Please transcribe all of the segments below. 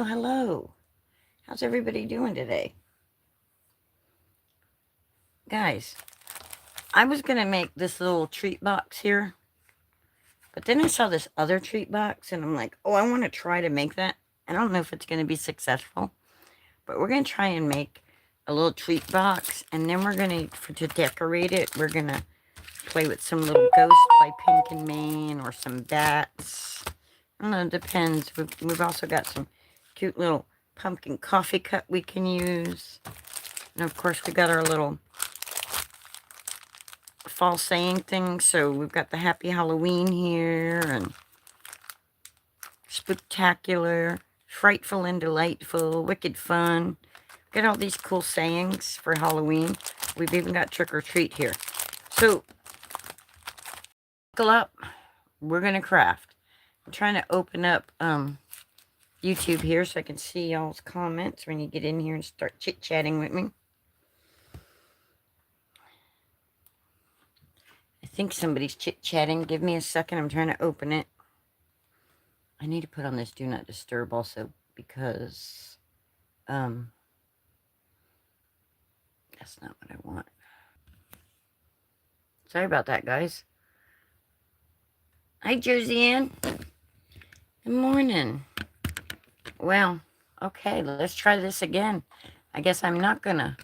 hello. How's everybody doing today? Guys, I was going to make this little treat box here, but then I saw this other treat box, and I'm like, oh, I want to try to make that. I don't know if it's going to be successful, but we're going to try and make a little treat box, and then we're going to decorate it, we're going to play with some little ghosts by Pink and Maine or some bats. I don't know, it depends. We've also got some cute little pumpkin coffee cup we can use. And of course, we got our little fall saying thing. So we've got the Happy Halloween here, and Spooktacular, Frightful and Delightful, Wicked Fun. Got all these cool sayings for Halloween. We've even got Trick or Treat here. So, buckle up. We're going to craft. I'm trying to open up YouTube here so I can see y'all's comments when you get in here and start chit-chatting with me. I think somebody's chit-chatting. Give me a second. I'm trying to open it. I need to put on this Do Not Disturb also because that's not what I want. Sorry about that, guys. Hi, Josiane. Good morning. Well, okay, let's try this again. I guess I'm not gonna.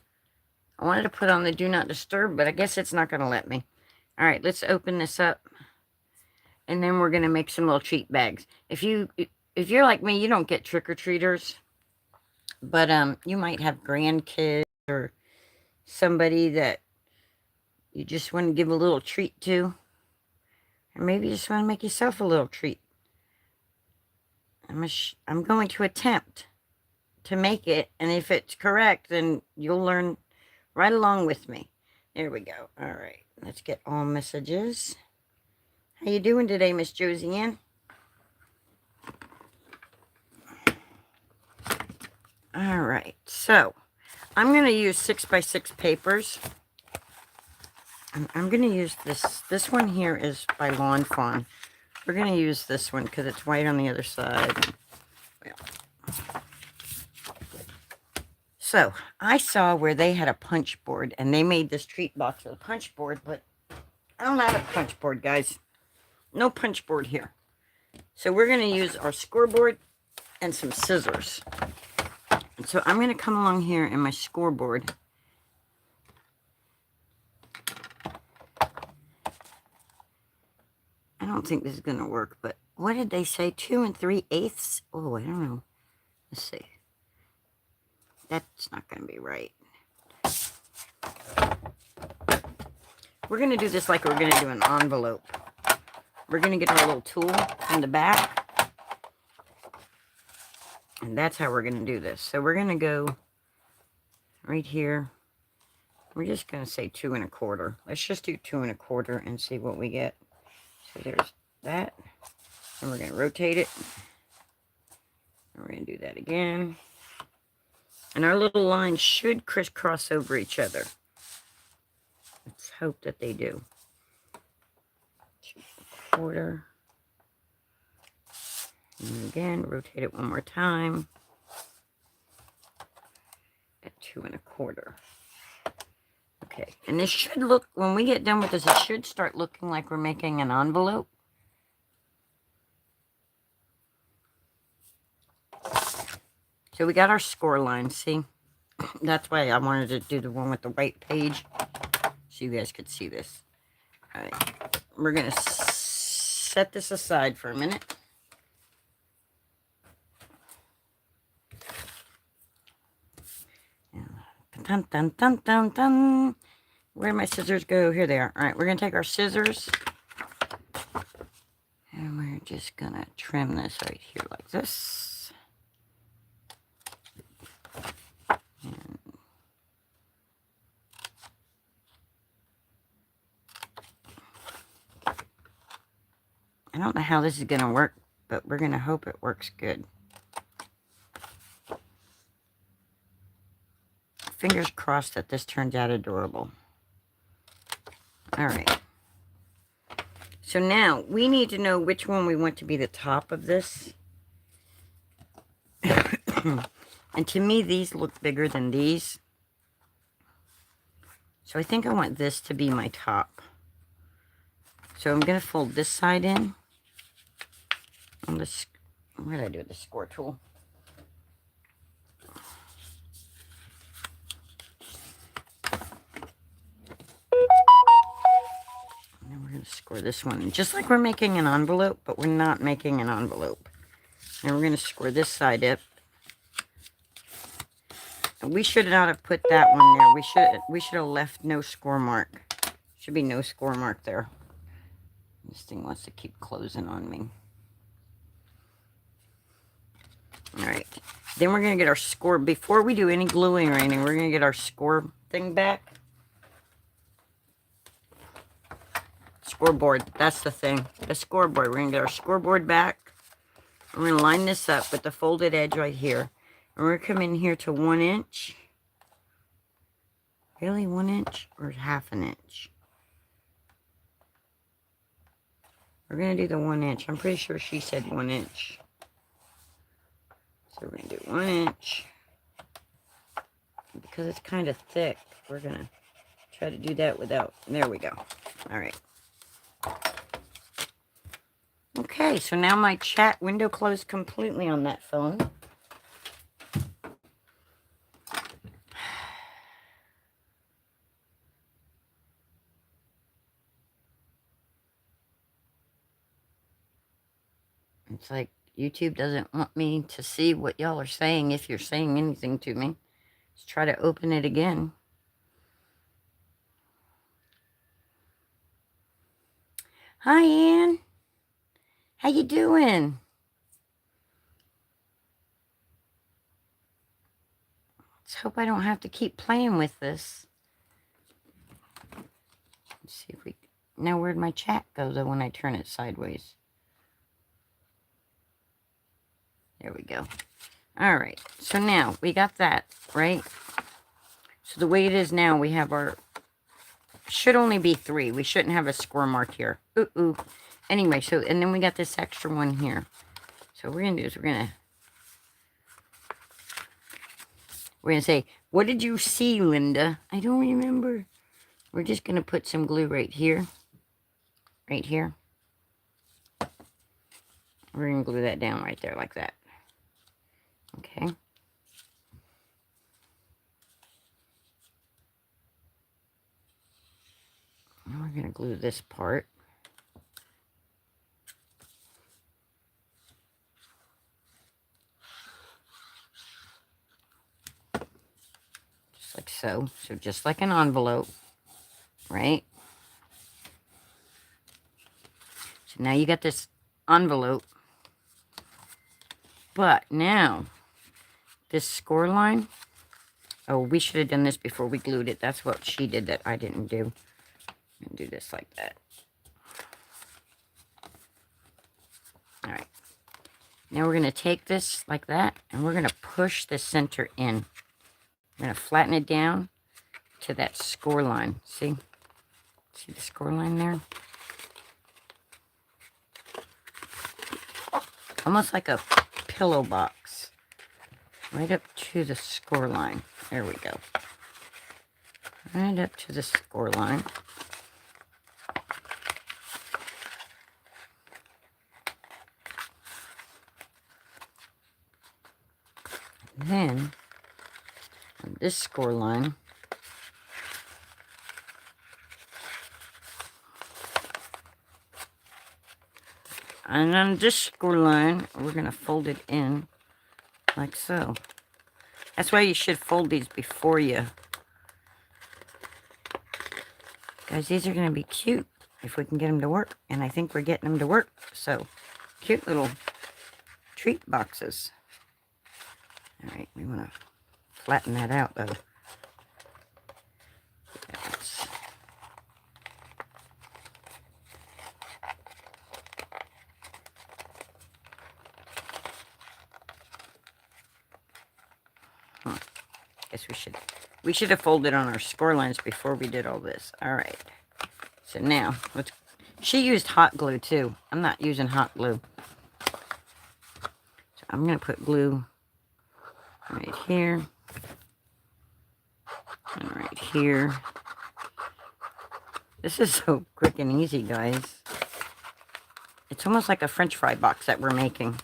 I wanted to put on the Do Not Disturb, but I guess it's not gonna let me. All right, let's open this up, and then we're gonna make some little treat bags. If you're like me, you don't get trick-or-treaters, but you might have grandkids or somebody that you just want to give a little treat to, or maybe you just want to make yourself a little treat. I'm going to attempt to make it, and if it's correct, then you'll learn right along with me. There we go. All right, let's get all messages. How you doing today, Miss Josiane? All right, so I'm going to use 6x6 papers. I'm going to use this. This one here is by Lawn Fawn. We're going to use this one because it's white on the other side. Well, so I saw where they had a punch board, and they made this treat box with a punch board, but I don't have a punch board, guys. No punch board here. So we're going to use our scoreboard and some scissors. And so I'm going to come along here in my scoreboard. I don't think this is going to work, but what did they say? 2 3/8? Oh, I don't know. Let's see. That's not going to be right. We're going to do this like we're going to do an envelope. We're going to get our little tool in the back. And that's how we're going to do this. So we're going to go right here. We're just going to say 2 1/4. Let's just do 2 1/4 and see what we get. So there's that. And we're going to rotate it. And we're going to do that again. And our little lines should crisscross over each other. Let's hope that they do. 2 1/4. And again, rotate it one more time. At 2 1/4. Okay, and this should look, when we get done with this, it should start looking like we're making an envelope. So we got our score line, see? That's why I wanted to do the one with the white page, so you guys could see this. All right, we're going to set this aside for a minute. Dun, dun, dun, dun, dun. Where'd my scissors go? Here they are. All right, we're going to take our scissors, and we're just going to trim this right here like this. And I don't know how this is going to work, but we're going to hope it works good. Fingers crossed that this turns out adorable. All right. So now we need to know which one we want to be the top of this. And to me, these look bigger than these. So I think I want this to be my top. So I'm going to fold this side in. On this, what did I do with the score tool? And then we're going to score this one. Just like we're making an envelope, but we're not making an envelope. And we're going to score this side up. And we should not have put that one there. We should have left no score mark. Should be no score mark there. This thing wants to keep closing on me. Alright. Then we're going to get our score. Before we do any gluing or anything, we're going to get our score thing back. Scoreboard. That's the thing. The scoreboard. We're going to get our scoreboard back. We're going to line this up with the folded edge right here. And we're going to come in here to 1 inch. Really, 1 inch or half an inch? We're going to do the 1 inch. I'm pretty sure she said 1 inch. So we're going to do 1 inch. Because it's kind of thick, we're going to try to do that without... There we go. All right. Okay, so now my chat window closed completely on that phone. It's like YouTube doesn't want me to see what y'all are saying if you're saying anything to me. Let's try to open it again. Hi, Ann. How you doing? Let's hope I don't have to keep playing with this. Let's see if we... Now where'd my chat go, though, when I turn it sideways? There we go. All right. So now we got that, right? So the way it is now, we have our... Should only be 3. We shouldn't have a score mark here. Ooh. Anyway, so... And then we got this extra one here. So what we're going to do is we're going to say, what did you see, Linda? I don't remember. We're just going to put some glue right here. Right here. We're going to glue that down right there like that. Okay. Now we're going to glue this part. Just like so. So just like an envelope, right? So now you got this envelope. But now, this score line, oh, we should have done this before we glued it. That's what she did that I didn't do. I'm going to do this like that. All right. Now we're going to take this like that, and we're going to push the center in. We're going to flatten it down to that score line. See? See the score line there? Almost like a pillow box. Right up to the score line. There we go. Right up to the score line. Then, on this score line, and on this score line, we're going to fold it in like so. That's why you should fold these before you. Guys, these are going to be cute if we can get them to work. And I think we're getting them to work. So, cute little treat boxes. Alright, we want to flatten that out, though. Yes. Guess we should have folded on our score lines before we did all this. Alright. So now, she used hot glue, too. I'm not using hot glue. So I'm going to put glue right here, and right here. This is so quick and easy, guys. It's almost like a French fry box that we're making.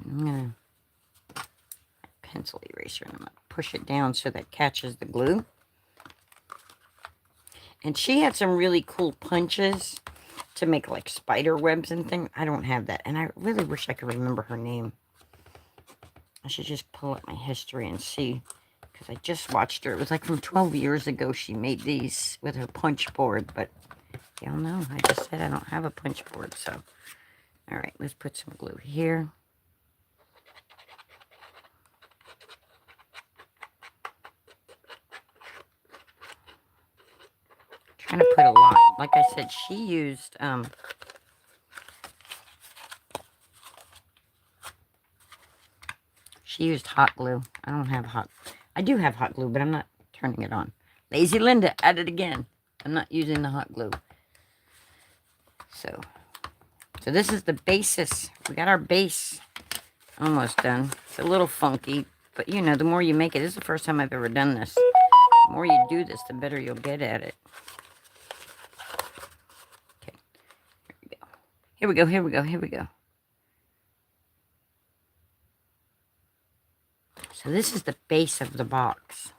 I'm going to pencil eraser and I'm going to push it down so that catches the glue. And she had some really cool punches to make like spider webs and things. I don't have that. And I really wish I could remember her name. I should just pull up my history and see. Because I just watched her. It was like from 12 years ago she made these with her punch board. But y'all know, I just said I don't have a punch board. So, alright, let's put some glue here. Trying to put a lot. Like I said, she used hot glue. I don't have hot. I do have hot glue, but I'm not turning it on. Lazy Linda, at it again. I'm not using the hot glue. So this is the basis. We got our base almost done. It's a little funky, but you know, the more you make it, this is the first time I've ever done this. The more you do this, the better you'll get at it. Okay, here we go. Here we go. Here we go. So this is the base of the box.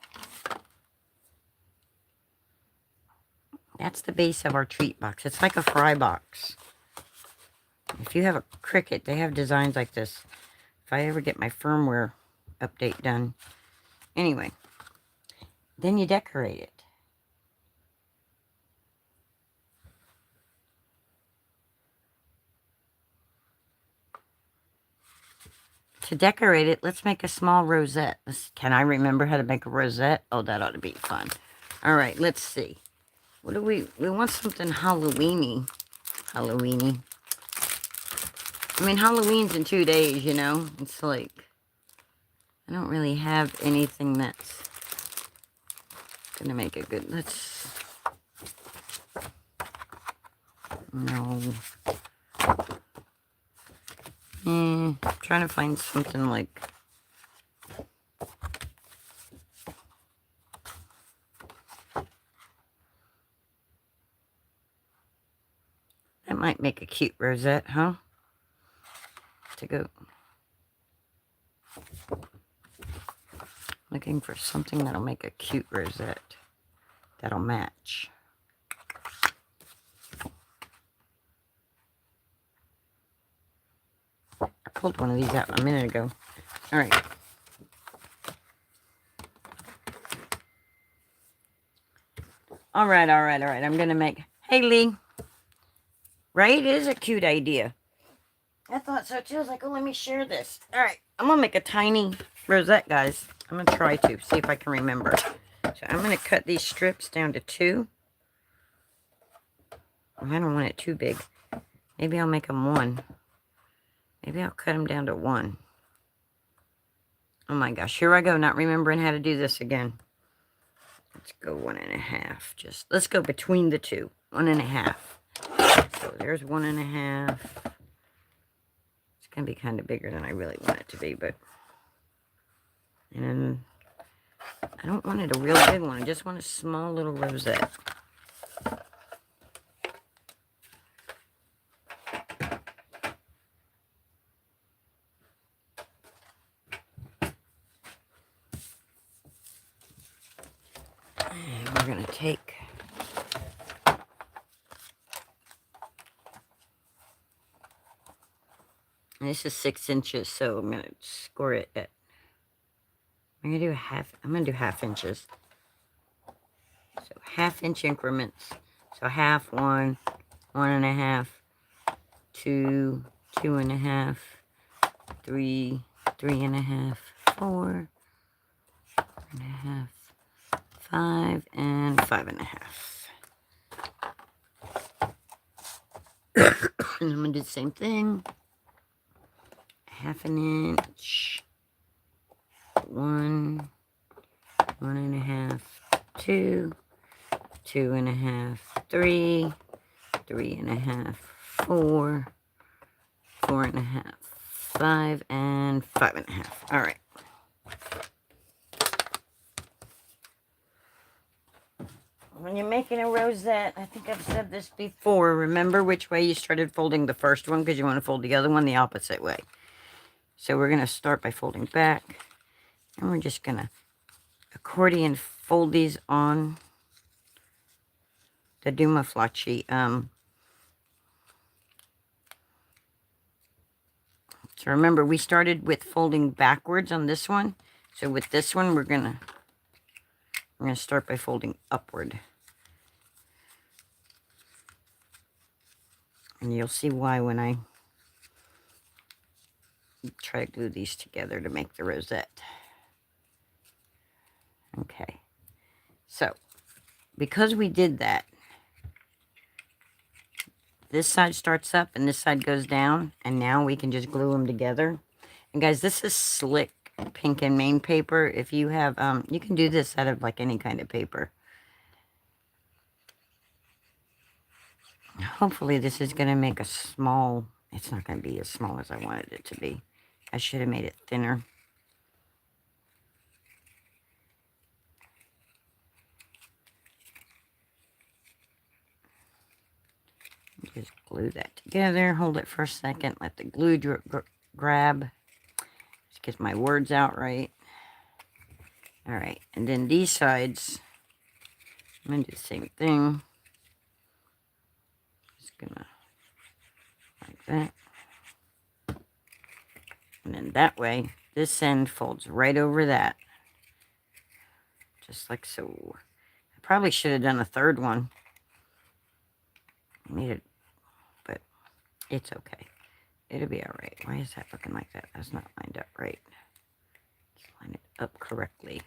That's the base of our treat box. It's like a fry box. If you have a Cricut, they have designs like this. If I ever get my firmware update done. Anyway, then you decorate it. To decorate it, let's make a small rosette. Can I remember how to make a rosette? Oh, that ought to be fun. All right, let's see. What do we want something Halloween-y. Halloween-y. I mean, Halloween's in 2 days, you know? It's like, I don't really have anything that's gonna make it good. Let's, no. I'm trying to find something like, that might make a cute rosette, huh? To go. Looking for something that'll make a cute rosette. That'll match. I pulled one of these out a minute ago. All right. All right. I'm going to make... Hey, Lee. Right? It is a cute idea. I thought so, too. I was like, oh, let me share this. All right. I'm going to make a tiny rosette, guys. I'm going to try to. See if I can remember. So I'm going to cut these strips down to 2. I don't want it too big. Maybe I'll make them 1. Maybe I'll cut them down to 1. Oh my gosh, here I go, not remembering how to do this again. Let's go 1.5. Just, let's go between the 2. 1.5. So there's 1.5. It's going to be kind of bigger than I really want it to be, but... And I don't want it a real big one. I just want a small little rosette. And we're going to take... And this is 6 inches, so I'm going to score it at... I'm going to do half inches. So 1/2 inch increments. So 1/2, 1, 1.5, 2, 2.5, 3, 3.5, 4, 4.5, 5, and 5.5. And I'm going to do the same thing. 1/2 inch. 1, 1.5, 2, 2.5, 3, 3.5, 4, 4.5, 5 and 5.5. All right. When you're making a rosette, I think I've said this before, remember which way you started folding the first one, because you want to fold the other one the opposite way. So we're going to start by folding back, and we're just going to accordion fold these on the Duma Flacci. So remember, we started with folding backwards on this one. So with this one, we're gonna start by folding upward. And you'll see why when I try to glue these together to make the rosette. Okay. So, because we did that, this side starts up and this side goes down, and now we can just glue them together. And guys, this is slick pink and Maine paper. If you have, you can do this out of like any kind of paper. Hopefully this is going to make a small, it's not going to be as small as I wanted it to be. I should have made it thinner. Just glue that together, hold it for a second, let the glue grab. Just get my words out right. All right, and then these sides, I'm going to do the same thing. Just gonna, like that. And then that way, this end folds right over that. Just like so. I probably should have done a third one. Made it, but it's okay. It'll be all right. Why is that looking like that? That's not lined up right. Let's line it up correctly.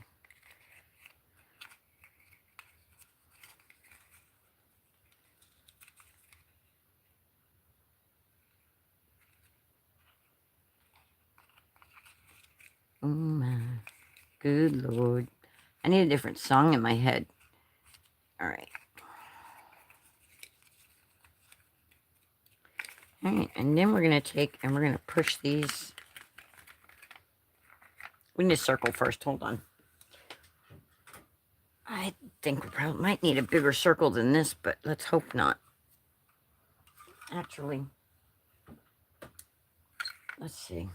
Oh my good Lord. I need a different song in my head. All right. All right, and then we're going to take and we're going to push these. We need a circle first. Hold on. I think we probably might need a bigger circle than this, but let's hope not. Actually, let's see.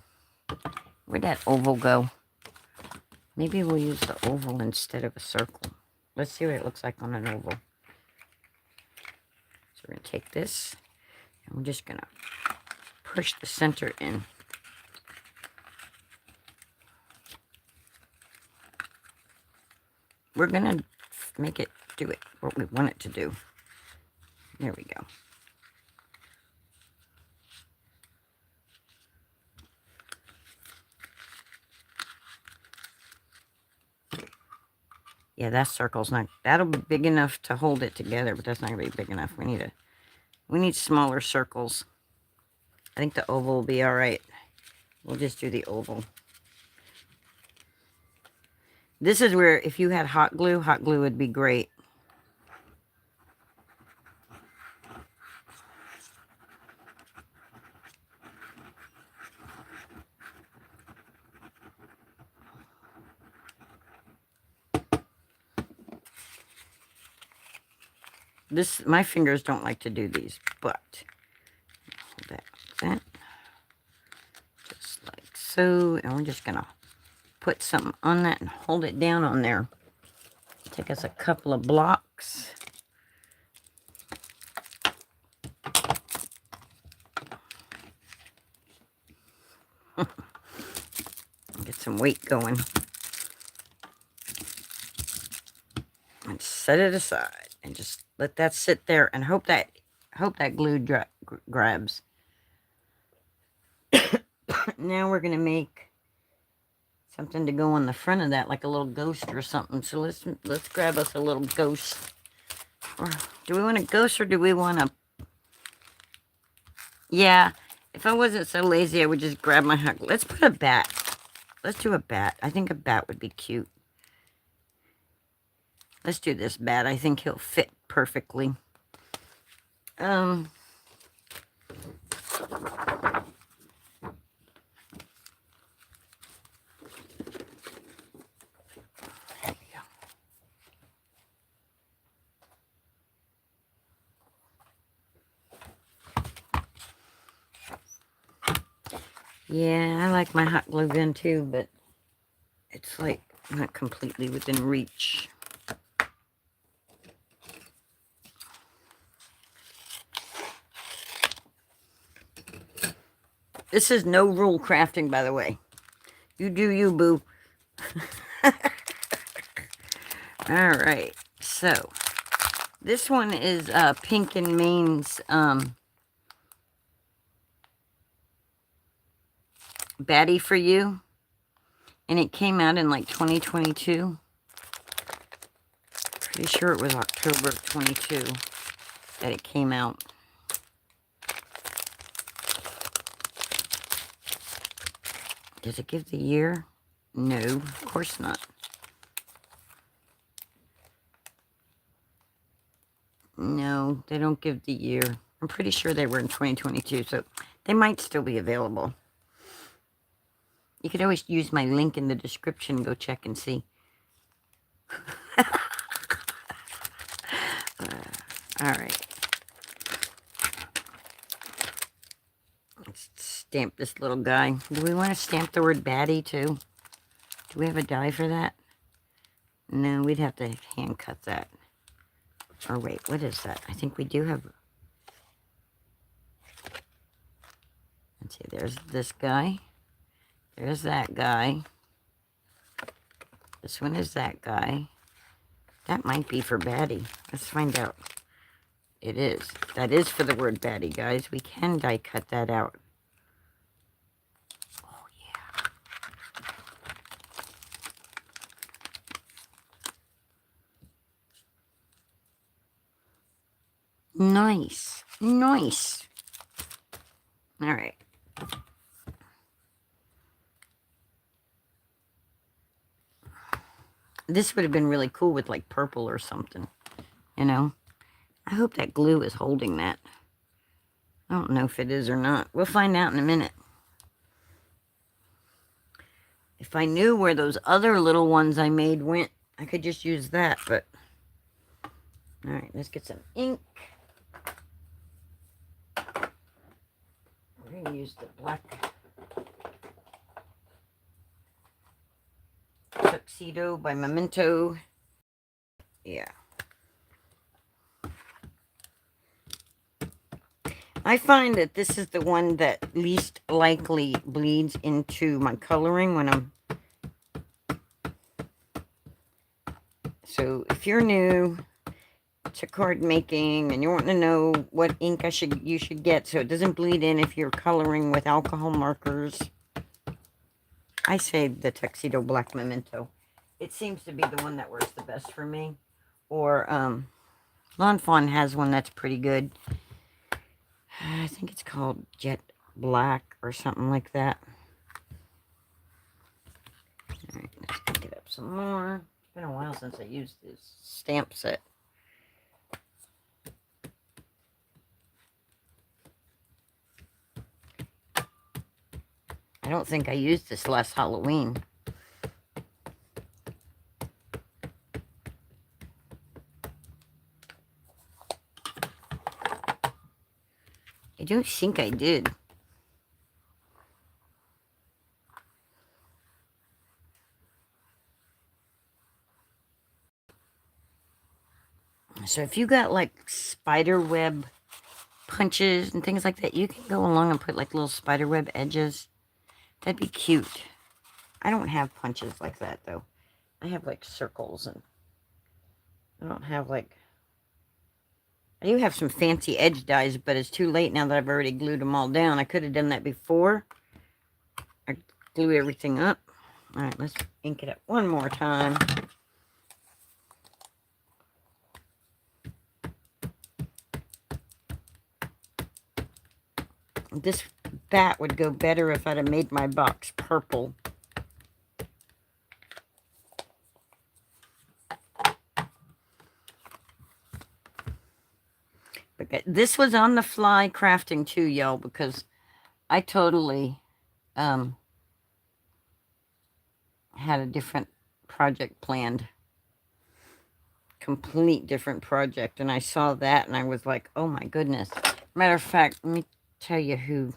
Where'd that oval go? Maybe we'll use the oval instead of a circle. Let's see what it looks like on an oval. So we're going to take this, and we're just going to push the center in. We're going to make it do it what we want it to do. There we go. Yeah, that circle's not, that'll be big enough to hold it together, but that's not going to be big enough. We need smaller circles. I think the oval will be all right. We'll just do the oval. This is where, if you had hot glue would be great. My fingers don't like to do these, but hold that like that. Just like so. And we're just going to put something on that and hold it down on there. Take us a couple of blocks. Get some weight going. And set it aside. And just let that sit there and hope that glue grabs. Now we're going to make something to go on the front of that, like a little ghost or something. So let's grab us a little ghost. Or do we want a ghost or do we want a... Yeah, if I wasn't so lazy, I would just grab my hot glue. Let's put a bat. Let's do a bat. I think a bat would be cute. Let's do this bat. I think he'll fit perfectly. Yeah, I like my hot glue gun too, but it's like not completely within reach. This is no rule crafting, by the way. You do you, boo. All right, so this one is Pink and Main's Baddie for You, and it came out in like 2022. Pretty sure it was October of 22 that it came out. Does it give the year? No, of course not. No, they don't give the year. I'm pretty sure they were in 2022, so they might still be available. You could always use my link in the description. Go check and see. All right. Let's stamp this little guy. Do we want to stamp the word Baddie too? Do we have a die for that? No, we'd have to hand cut that. Or wait, what is that? I think we do have... Let's see, there's this guy. There's that guy. This one is that guy. That might be for Baddie. Let's find out. It is. That is for the word Baddie, guys. We can die cut that out. Oh, yeah. Nice. Nice. All right. This would have been really cool with like purple or something, you know. I hope that glue is holding that. I don't know if it is or not. We'll find out in a minute. If I knew where those other little ones I made went, I could just use that, but... All right, let's get some ink. We're going to use the black Tuxedo by Memento. Yeah. I find that this is the one that least likely bleeds into my coloring when I'm... So if you're new to card making and you want to know what ink you should get so it doesn't bleed in if you're coloring with alcohol markers, I say the Tuxedo Black Memento. It seems to be the one that works the best for me. Or Lawn Fawn has one that's pretty good. I think it's called Jet Black or something like that. Alright, let's pick it up some more. It's been a while since I used this stamp set. I don't think I used this last Halloween. I don't think I did. So if you got like spider web punches and things like that, you can go along and put like little spider web edges. That'd be cute. I don't have punches like that though. I have like circles, and I don't have like... I do have some fancy edge dies, but it's too late now that I've already glued them all down. I could have done that before I glue everything up. All right, let's ink it up one more time. This bat would go better if I'd have made my box purple. But this was on the fly crafting too, y'all, because I totally had a different project planned. Complete different project. And I saw that and I was like, oh my goodness. Matter of fact, let me tell you who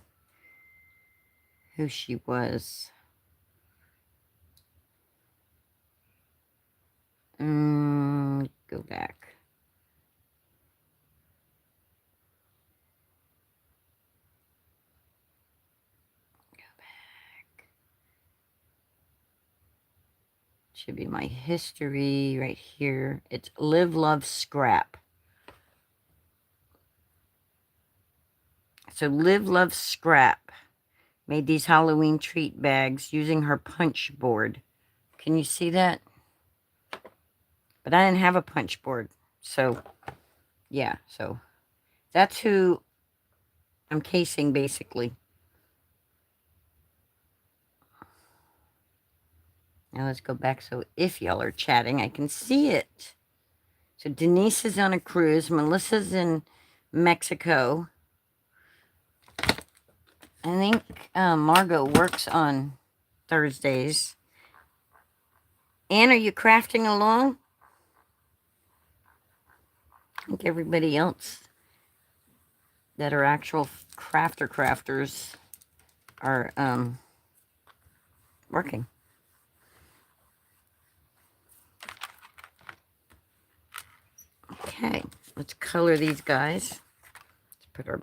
who she was. Go back. Should be my history right here. It's Live, Love, Scrap. So Live, Love, Scrap made these Halloween treat bags using her punch board. Can you see that? But I didn't have a punch board. So, yeah. So, that's who I'm casing, basically. Now let's go back so if y'all are chatting, I can see it. So Denise is on a cruise. Melissa's in Mexico. I think Margot works on Thursdays. Anne, are you crafting along? I think everybody else that are actual crafters are working. Okay, let's color these guys. Let's put our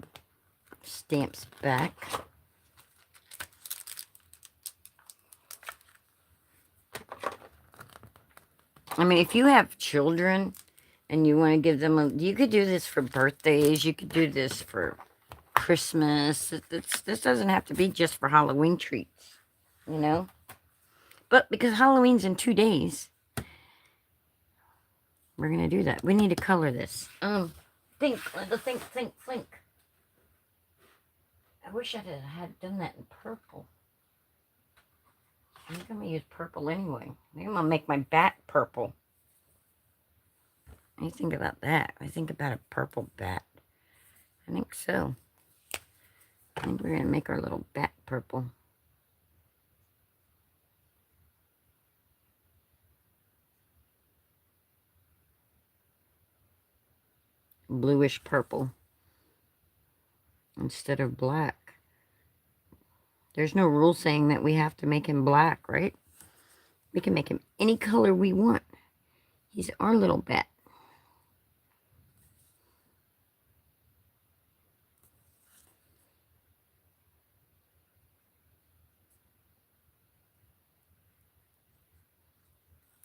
stamps back. I mean, if you have children and you want to give them you could do this for birthdays. You could do this for Christmas. This doesn't have to be just for Halloween treats, you know? But because Halloween's in 2 days, we're going to do that. We need to color this. Think, Linda, think. I wish I had done that in purple. I'm going to use purple anyway. Maybe I'm going to make my bat purple. What do you think about that? I think about a purple bat. I think so. I think we're going to make our little bat purple. Bluish purple instead of black. There's no rule saying that we have to make him black, right? We can make him any color we want. He's our little bat.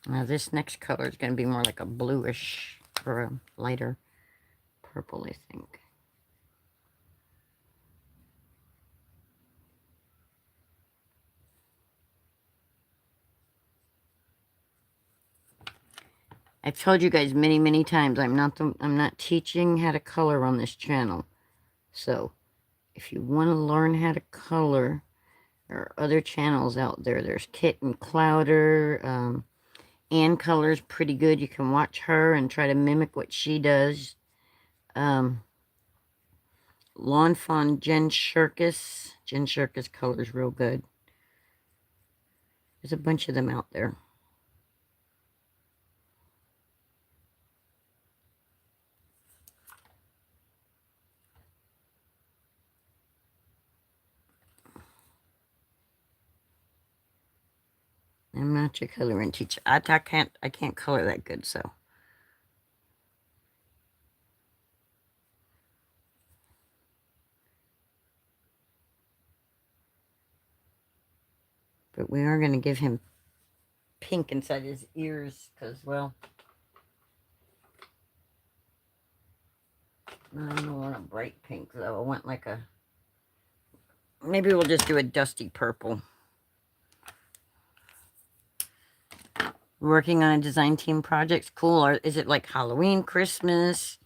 Now this next color is going to be more like a bluish or a lighter purple, I think. I've told you guys many times I'm not teaching how to color on this channel. So if you want to learn how to color, there are other channels out there. There's Kit and Clouder. Anne colors pretty good. You can watch her and try to mimic what she does. Lawn Fawn Jen Shirkus. Jen Shirkus colors real good. There's a bunch of them out there. I'm not your coloring teacher. I can't color that good, so. But we are going to give him pink inside his ears, because, well, I don't want a bright pink, though. I want like a, maybe we'll just do a dusty purple. Working on a design team project. Cool. Or is it like Halloween, Christmas,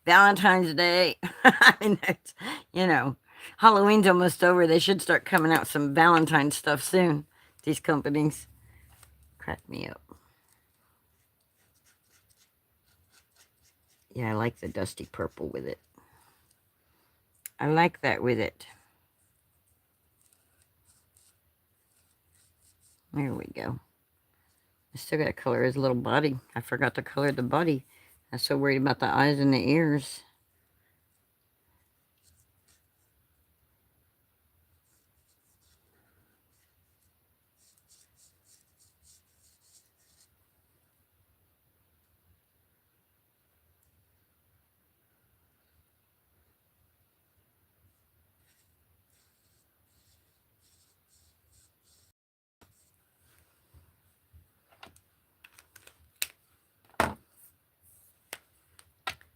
Valentine's Day? I mean, it's, you know, Halloween's almost over. They should start coming out some Valentine's stuff soon. These companies. Crack me up. Yeah, I like the dusty purple with it. I like that with it. There we go. I still got to color his little body. I forgot to color the body. I'm so worried about the eyes and the ears.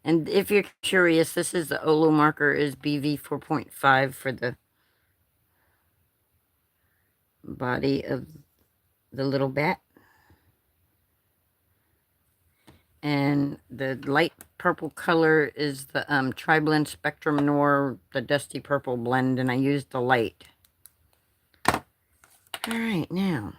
And if you're curious, this is the Olo marker is BV 4.5 for the body of the little bat. And the light purple color is the Tri-Blend Spectrum Noir, the Dusty Purple blend, and I used the light. All right, now.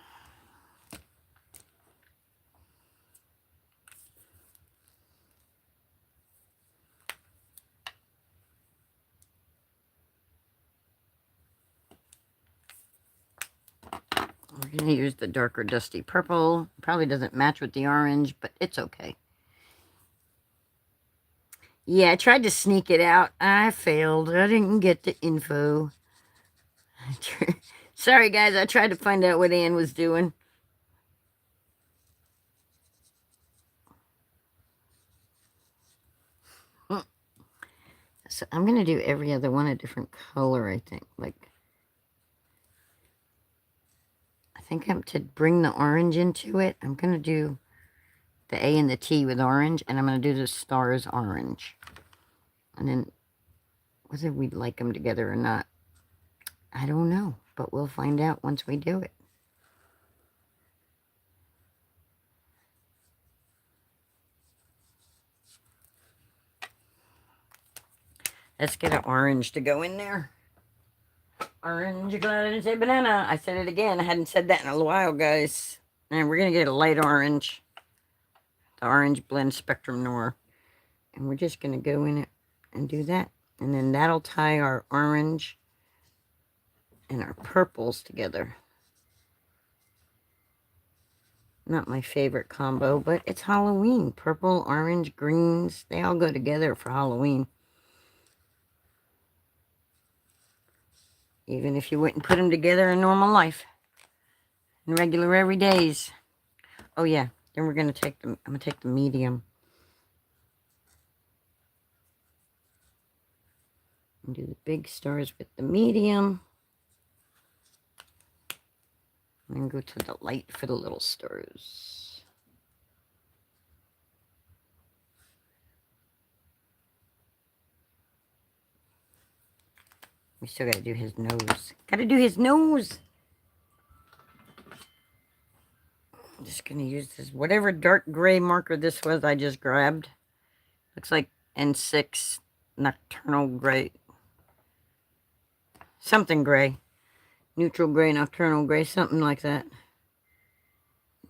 We're going to use the darker Dusty Purple. Probably doesn't match with the orange, but it's okay. Yeah, I tried to sneak it out. I failed. I didn't get the info. Sorry, guys. I tried to find out what Ann was doing. So I'm going to do every other one a different color, I think. I think I'm to bring the orange into it. I'm going to do the A and the T with orange, and I'm going to do the stars orange. And then whether we'd like them together or not, I don't know, but we'll find out once we do it. Let's get an orange to go in there. Orange, you're glad I didn't say banana. I said it again. I hadn't said that in a while, guys. And we're going to get a light orange. The Orange Blend Spectrum Noir. And we're just going to go in it and do that. And then that'll tie our orange and our purples together. Not my favorite combo, but it's Halloween. Purple, orange, greens, they all go together for Halloween. Even if you wouldn't put them together in normal life. In regular everydays. Oh yeah, then we're going to take them, I'm going to take the medium. And do the big stars with the medium. And then go to the light for the little stars. We still got to do his nose. Got to do his nose. I'm just going to use this, whatever dark gray marker this was I just grabbed. Looks like N6 Nocturnal Gray. Something gray. Neutral gray, nocturnal gray, something like that.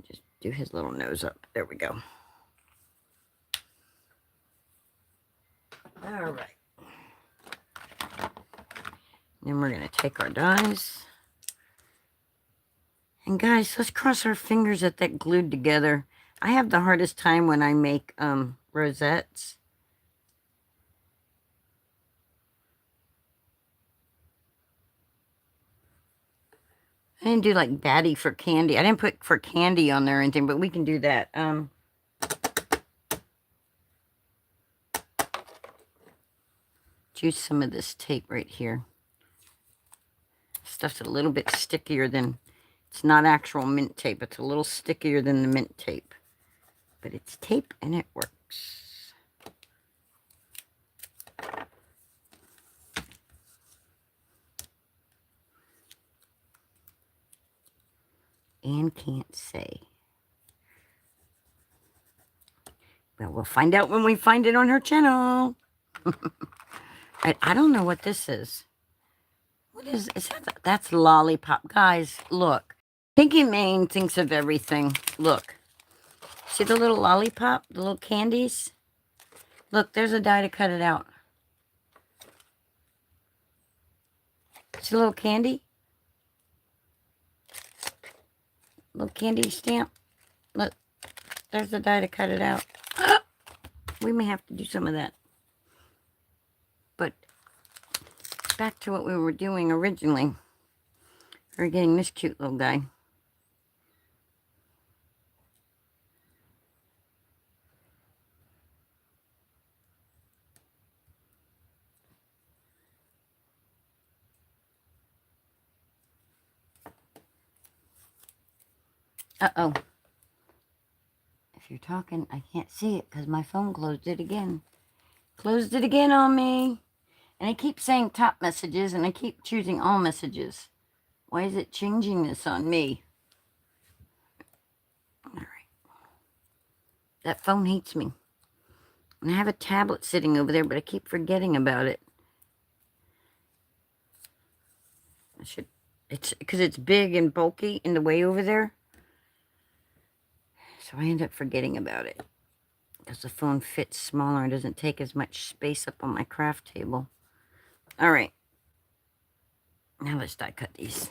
Just do his little nose up. There we go. All right. Then we're going to take our dies. And guys, let's cross our fingers that that glued together. I have the hardest time when I make rosettes. I didn't do like Batty for candy. I didn't put for candy on there or anything, but we can do that. Use some of this tape right here. Stuff's a little bit stickier than, it's not actual mint tape. It's a little stickier than the mint tape. But it's tape and it works. And can't say. Well, we'll find out when we find it on her channel. I don't know what this is. What is that? That's lollipop. Guys, look. Pinky Mane thinks of everything. Look. See the little lollipop? The little candies? Look, there's a die to cut it out. See a little candy? Little candy stamp. Look, there's the die to cut it out. We may have to do some of that. But back to what we were doing originally. We're getting this cute little guy. Uh-oh. If you're talking, I can't see it because my phone closed it again. Closed it again on me. And I keep saying top messages, and I keep choosing all messages. Why is it changing this on me? All right. That phone hates me. And I have a tablet sitting over there, but I keep forgetting about it. It's because it's big and bulky in the way over there. So I end up forgetting about it. Because the phone fits smaller and doesn't take as much space up on my craft table. All right. Now let's die cut these.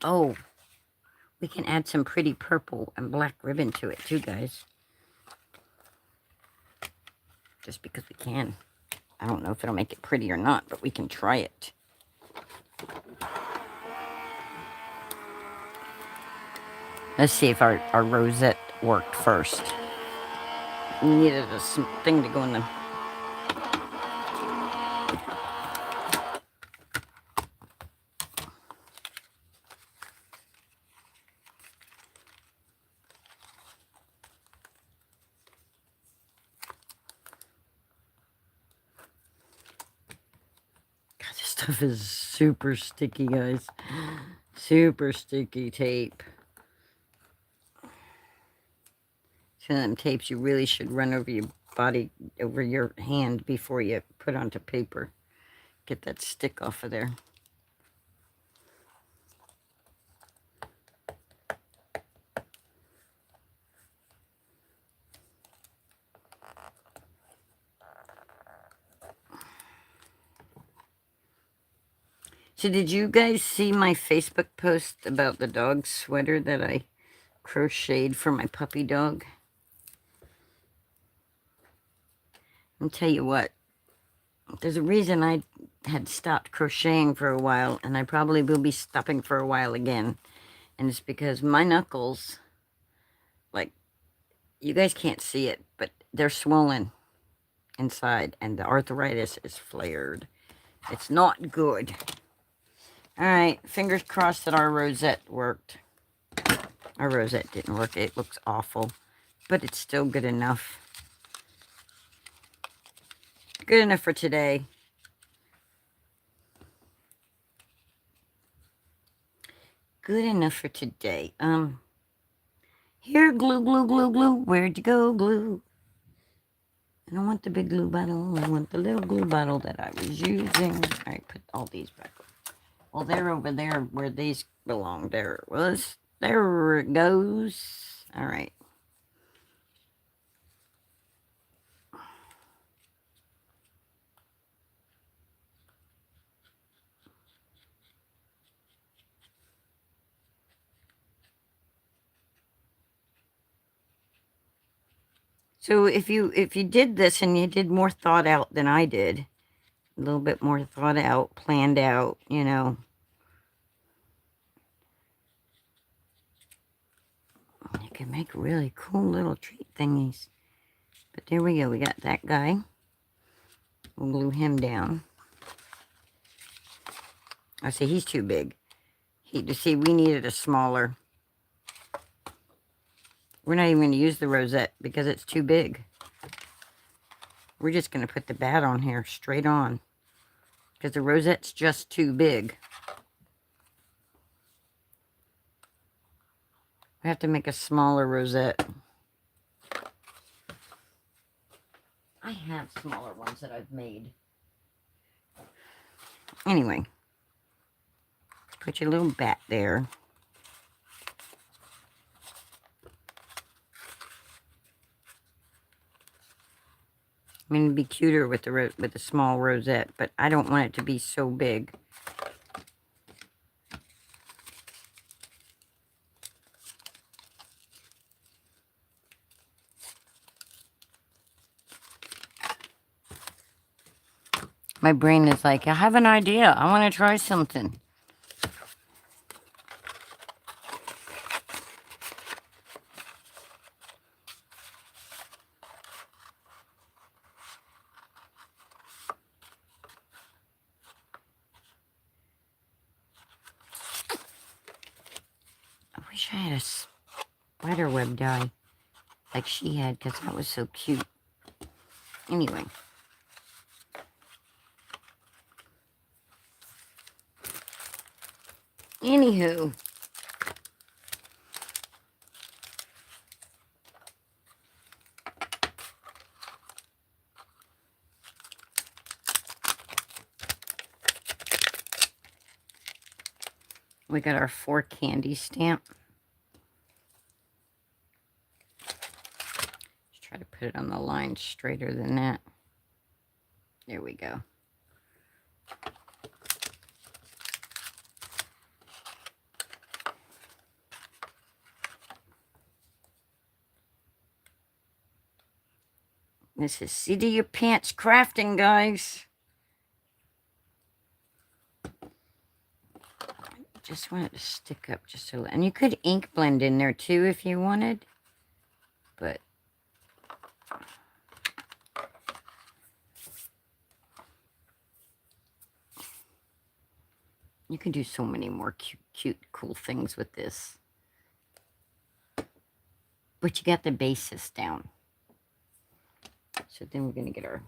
Oh, we can add some pretty purple and black ribbon to it too, guys. Just because we can. I don't know if it'll make it pretty or not, but we can try it. Let's see if our rosette worked first. We needed a thing to go in the... God, this stuff is super sticky, guys. Super sticky tape. Some of them tapes you really should run over your body, over your hand before you put onto paper. Get that stick off of there. So did you guys see my Facebook post about the dog sweater that I crocheted for my puppy dog? I'll tell you what, there's a reason I had stopped crocheting for a while, and I probably will be stopping for a while again. And it's because my knuckles, like, you guys can't see it, but they're swollen inside, and the arthritis is flared. It's not good. All right, fingers crossed that our rosette worked. Our rosette didn't work. It looks awful, but it's still good enough. Good enough for today. Good enough for today. Here, glue, glue, glue, glue. Where'd you go, glue? I don't want the big glue bottle. I want the little glue bottle that I was using. All right, put all these back. Well, they're over there where these belong. There it was. There it goes. All right. So if you did this and you did more thought out than I did, a little bit more thought out, planned out, you know, you can make really cool little treat thingies. But there we go. We got that guy. We'll glue him down. I see he's too big. See, we needed a smaller. We're not even going to use the rosette because it's too big. We're just going to put the bat on here straight on because the rosette's just too big. We have to make a smaller rosette. I have smaller ones that I've made. Anyway, put your little bat there. I mean, it'd be cuter with the small rosette, but I don't want it to be so big. My brain is like, I have an idea. I want to try something. I wish I had a spider web dye. like she had, because that was so cute. Anyway. Anywho. We got our 4 candy stamp. Let's try to put it on the line straighter than that. There we go. This is Seat of Your Pants crafting, guys. Just want it to stick up just a little. And you could ink blend in there too if you wanted. But you can do so many more cute, cool things with this. But you got the basis down. So then we're going to get our...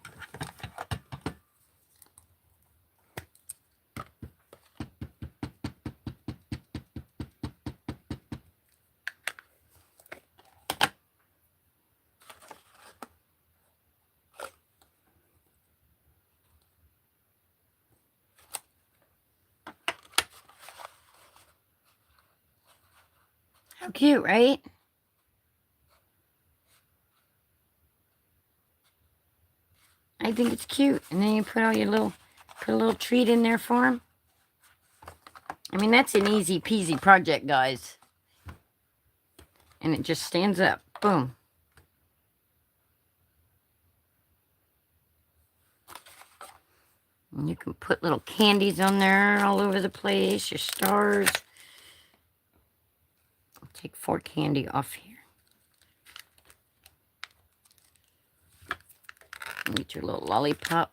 How cute, right? I think it's cute. And then you put all your put a little treat in there for him. I mean, that's an easy peasy project, guys. And it just stands up. Boom. And you can put little candies on there all over the place. Your stars. I'll take 4 candy off here. Get your little lollipop.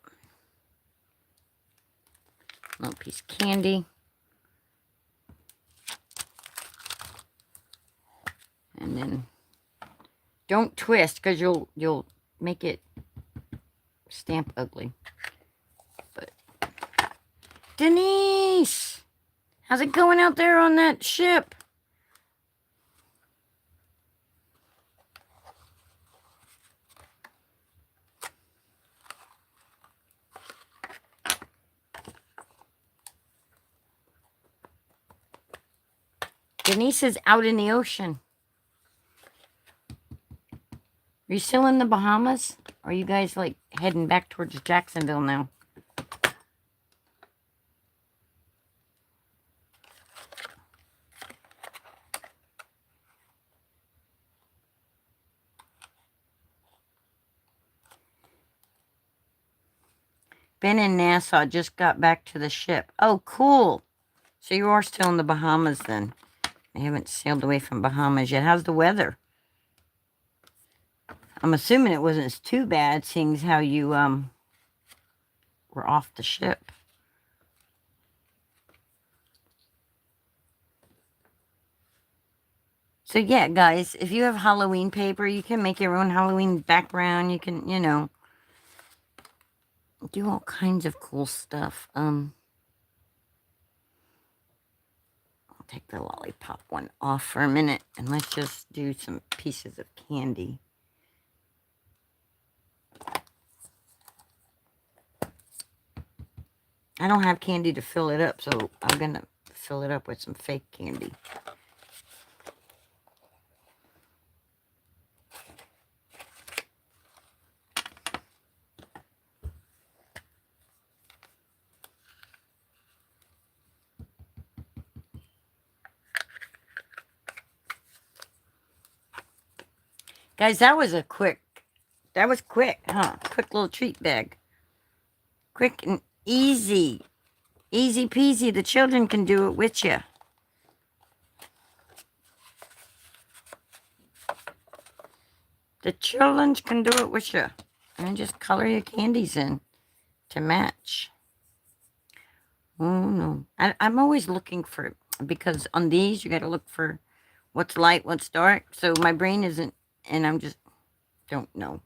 Little piece of candy. And then don't twist because you'll make it stamp ugly. But Denise, how's it going out there on that ship? Denise is out in the ocean. Are you still in the Bahamas? Or are you guys like heading back towards Jacksonville now? Been in Nassau, just got back to the ship. Oh, cool. So you are still in the Bahamas then. I haven't sailed away from Bahamas yet. How's the weather? I'm assuming it wasn't too bad, seeing as how you were off the ship. So yeah, guys, if you have Halloween paper, you can make your own Halloween background. You can, you know, do all kinds of cool stuff. I'll take the lollipop one off for a minute, and let's just do some pieces of candy. I don't have candy to fill it up, so I'm going to fill it up with some fake candy. Guys, that was quick, huh? Quick little treat bag. Quick and easy. Easy peasy. The children can do it with you. The children can do it with you. And just color your candies in to match. Oh, no. I'm always looking for, because on these, you got to look for what's light, what's dark. So my brain isn't, and I'm just, don't know.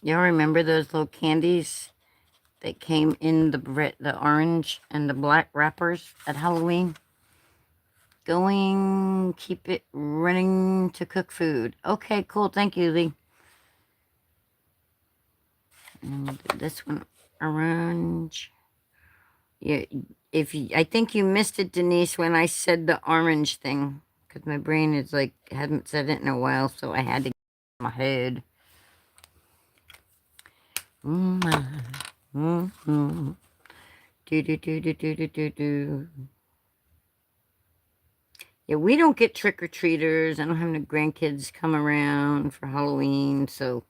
Y'all remember those little candies that came in the orange and the black wrappers at Halloween? Going, keep it running to cook food. Okay, cool. Thank you, Lee. And we'll do this one orange. Yeah, I think you missed it, Denise, when I said the orange thing, because my brain is like hadn't said it in a while, so I had to get it in my head. Do do do do do do do do. Yeah, we don't get trick-or-treaters. I don't have any grandkids come around for Halloween, so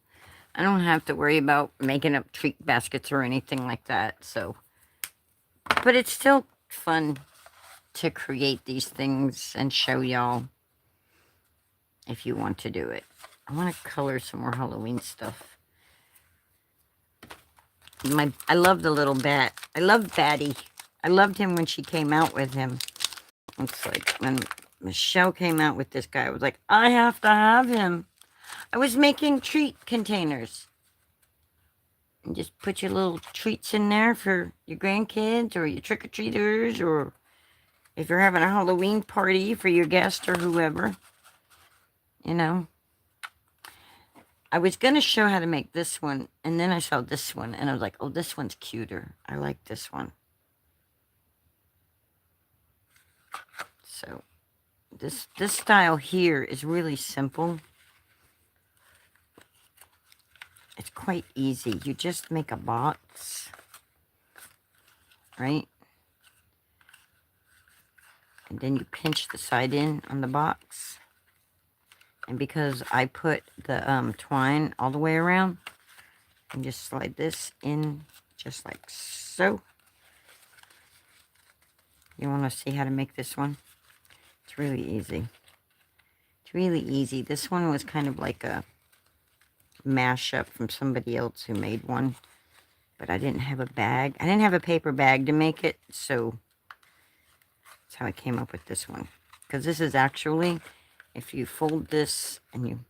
I don't have to worry about making up treat baskets or anything like that, so. But it's still fun to create these things and show y'all if you want to do it. I want to color some more Halloween stuff. I love the little bat. I love Batty. I loved him when she came out with him. It's like when Michelle came out with this guy, I was like, I have to have him. I was making treat containers. And just put your little treats in there for your grandkids or your trick-or-treaters, or if you're having a Halloween party for your guest or whoever. You know. I was going to show how to make this one, and then I saw this one, and I was like, oh, this one's cuter. I like this one. So, this style here is really simple. It's quite easy. You just make a box, right? And then you pinch the side in on the box. And because I put the twine all the way around, and just slide this in just like so. You want to see how to make this one? It's really easy. It's really easy. This one was kind of like a mashup from somebody else who made one. But I didn't have a bag. I didn't have a paper bag to make it, so that's how I came up with this one. Because this is actually, if you fold this and you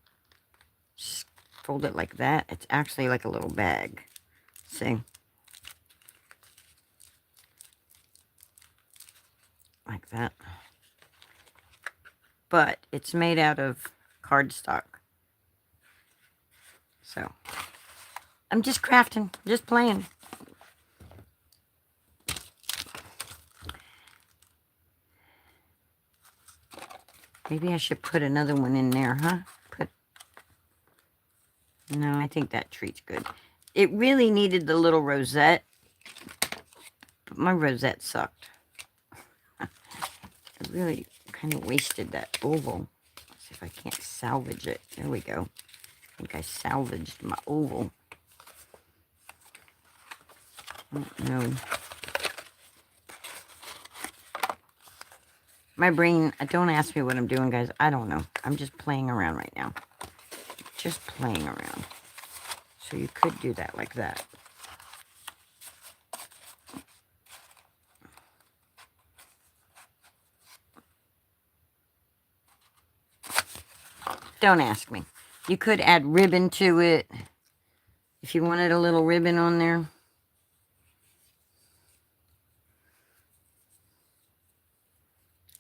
fold it like that, it's actually like a little bag. See? Like that. But it's made out of cardstock. So, I'm just crafting, just playing. Maybe I should put another one in there, huh? No, I think that treat's good. It really needed the little rosette, but my rosette sucked. I really kind of wasted that oval. Let's see if I can't salvage it. There we go. I think I salvaged my oval. Oh, no. My brain, don't ask me what I'm doing, guys. I don't know. I'm just playing around right now. Just playing around. So you could do that like that. Don't ask me. You could add ribbon to it if you wanted a little ribbon on there.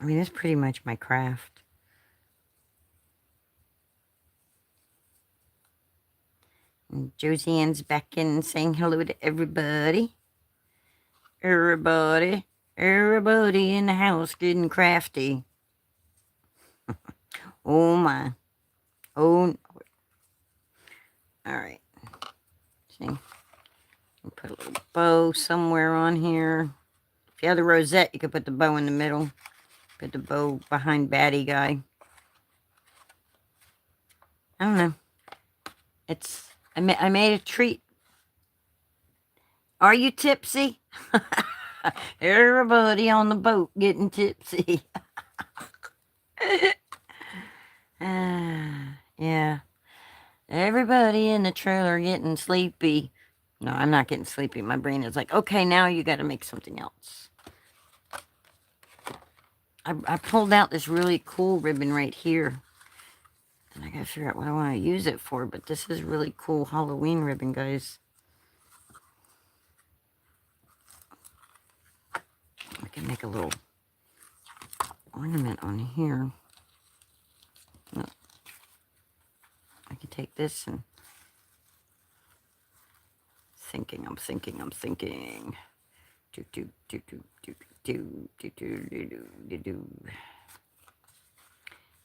I mean, that's pretty much my craft. And Josie Ann's back in saying hello to everybody. Everybody. Everybody in the house getting crafty. Oh my. Oh. All right. See? Put a little bow somewhere on here. If you have the rosette, you could put the bow in the middle. Put the bow behind baddie guy. I don't know. I made a treat. Are you tipsy? Everybody on the boat getting tipsy. Yeah. Everybody in the trailer getting sleepy. No, I'm not getting sleepy. My brain is like, okay, now you got to make something else. I pulled out this really cool ribbon right here. And I got to figure out what I want to use it for. But this is really cool Halloween ribbon, guys. I can make a little ornament on here. Look. I can take this and I'm thinking.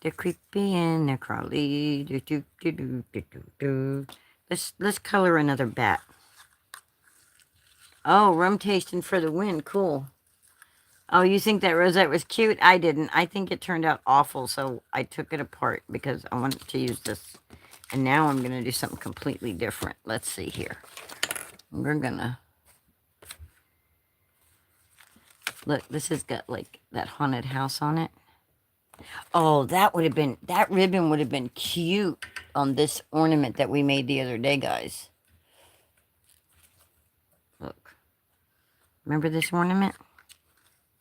They're creepy and they're crawly. Let's color another bat. Oh, rum tasting for the win. Cool. Oh, you think that rosette was cute? I didn't. I think it turned out awful, so I took it apart because I wanted to use this. And now I'm going to do something completely different. Let's see here. We're going to... Look, this has got, like, that haunted house on it. Oh, that ribbon would have been cute on this ornament that we made the other day, guys. Look. Remember this ornament?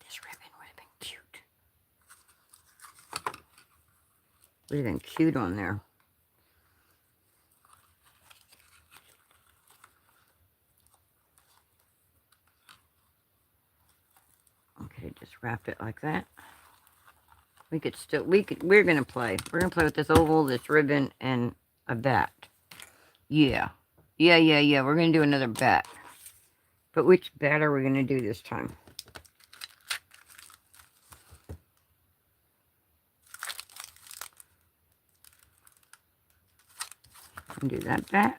This ribbon would have been cute. Would have been cute on there. Okay, just wrap it like that. We're gonna play. We're gonna play with this oval, this ribbon, and a bat. Yeah. We're gonna do another bat. But which bat are we gonna do this time? And do that bat.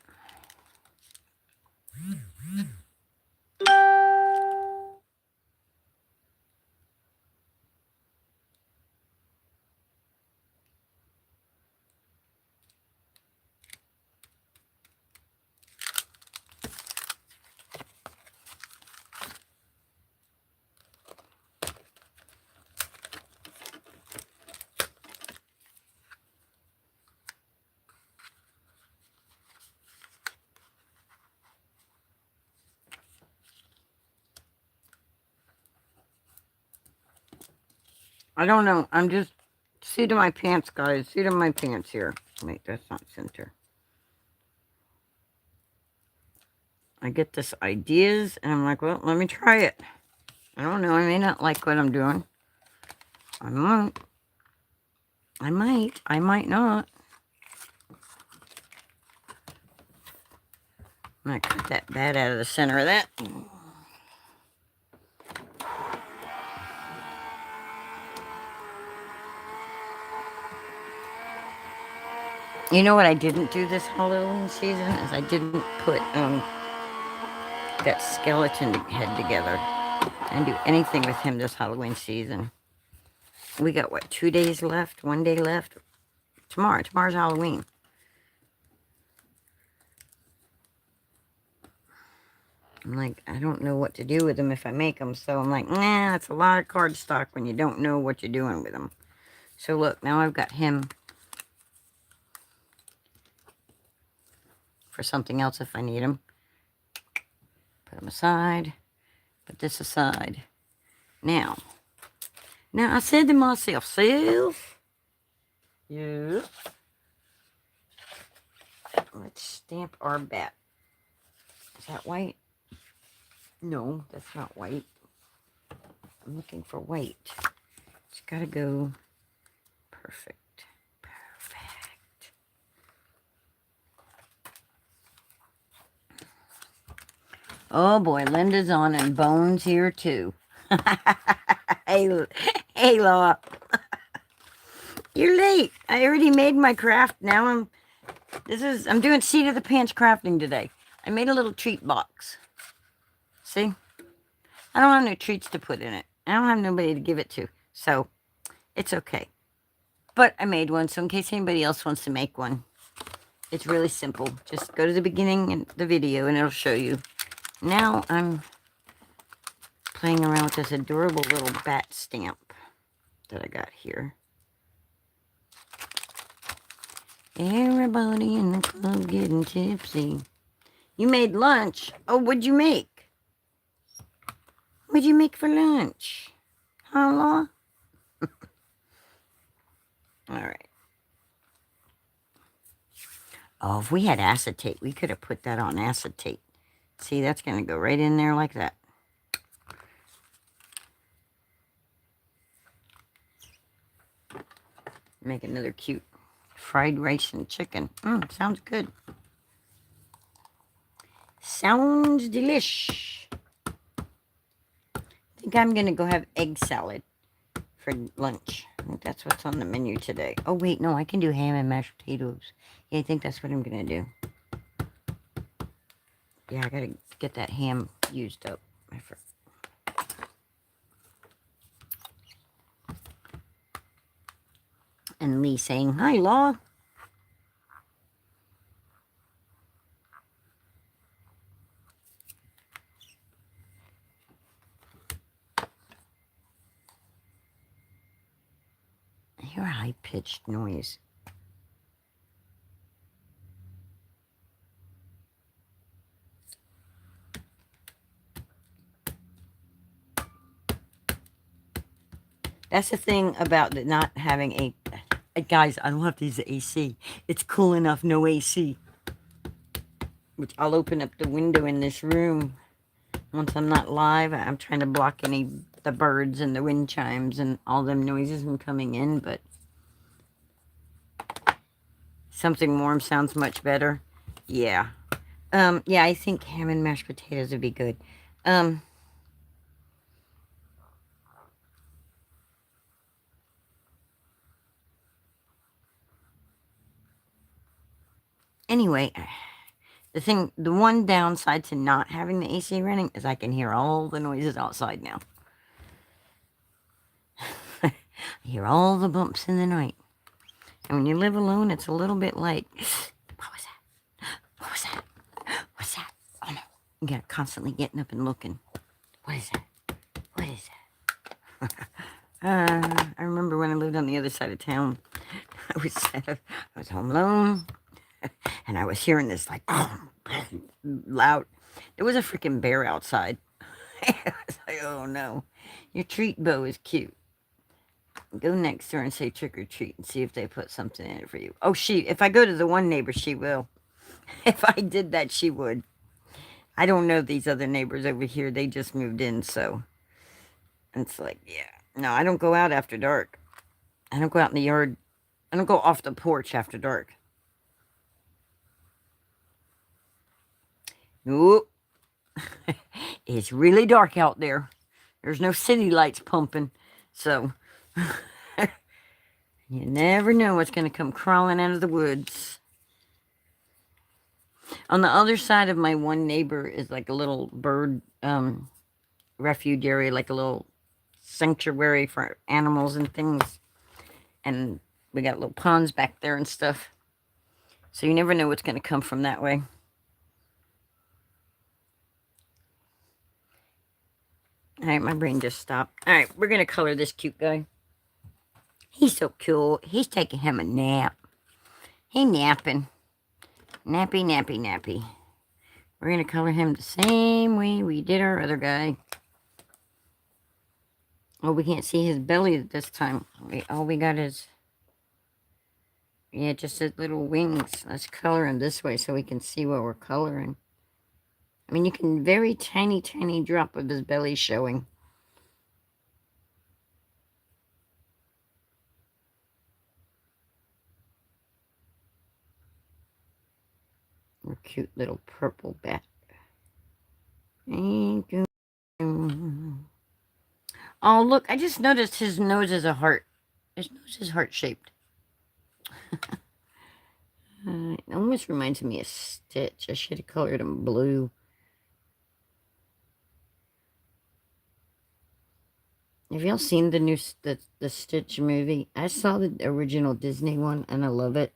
I don't know. I'm just... Seat of my pants, guys. Seat of my pants here. Wait, that's not center. I get this ideas, and I'm like, well, let me try it. I don't know. I may not like what I'm doing. I might. I might not. I'm going to cut that bat out of the center of that. You know what I didn't do this Halloween season is I didn't put that skeleton head together. I didn't do anything with him this Halloween season. We got, what, 2 days left? 1 day left? Tomorrow's Halloween. I'm like, I don't know what to do with them if I make them. So I'm like, nah, it's a lot of cardstock when you don't know what you're doing with them. So look, now I've got him for something else if I need him. Put him aside. Put this aside. Now I said to myself, Sis, yeah, let's stamp our bat. Is that white? No, that's not white. I'm looking for white. It's got to go perfect. Oh boy, Linda's on and Bones here too. Hey, hey, Law. You're late. I already made my craft. Now I'm doing seat of the pants crafting today. I made a little treat box. See? I don't have no treats to put in it. I don't have nobody to give it to. So, it's okay. But I made one, so in case anybody else wants to make one, it's really simple. Just go to the beginning of the video and it'll show you. Now I'm playing around with this adorable little bat stamp that I got here. Everybody in the club getting tipsy. You made lunch. Oh, what'd you make? What'd you make for lunch? Huh, Law? All right. Oh, if we had acetate, we could have put that on acetate. See, that's going to go right in there like that. Make another cute fried rice and chicken. Sounds good. Sounds delish. I think I'm going to go have egg salad for lunch. I think that's what's on the menu today. Oh, wait, no, I can do ham and mashed potatoes. Yeah, I think that's what I'm going to do. Yeah, I got to get that ham used up. And Lee saying, hi, Law. I hear a high-pitched noise. That's the thing about not having a... Guys, I don't have to use the AC. It's cool enough, no AC. Which I'll open up the window in this room. Once I'm not live, I'm trying to block the birds and the wind chimes and all them noises from coming in, but something warm sounds much better. Yeah. Yeah, I think ham and mashed potatoes would be good. Anyway, the one downside to not having the AC running is I can hear all the noises outside now. I hear all the bumps in the night. And when you live alone, it's a little bit like, what was that? What was that? What's that? Oh no. You gotta constantly getting up and looking. What is that? What is that? I remember when I lived on the other side of town. I was home alone. And I was hearing this like loud. There was a freaking bear outside. I was like, oh no. Your treat bow is cute. Go next door and say trick or treat and see if they put something in it for you. Oh, if I go to the one neighbor, she will. If I did that, she would. I don't know these other neighbors over here. They just moved in, so it's like, yeah. No, I don't go out after dark. I don't go out in the yard. I don't go off the porch after dark. Nope. It's really dark out there. There's no city lights pumping. So, you never know what's going to come crawling out of the woods. On the other side of my one neighbor is like a little bird refuge area, like a little sanctuary for animals and things. And we got little ponds back there and stuff. So you never know what's going to come from that way. All right, my brain just stopped. All right, we're going to color this cute guy. He's so cute. He's taking him a nap. He napping. Nappy, nappy, nappy. We're going to color him the same way we did our other guy. Oh, we can't see his belly this time. All we got is... Yeah, just his little wings. Let's color him this way so we can see what we're coloring. I mean, you can very tiny, tiny drop of his belly showing. A cute little purple bat. Thank you. Oh, look, I just noticed his nose is a heart. His nose is heart-shaped. It almost reminds me of Stitch. I should have colored him blue. Have y'all seen the new the Stitch movie? I saw the original Disney one and I love it.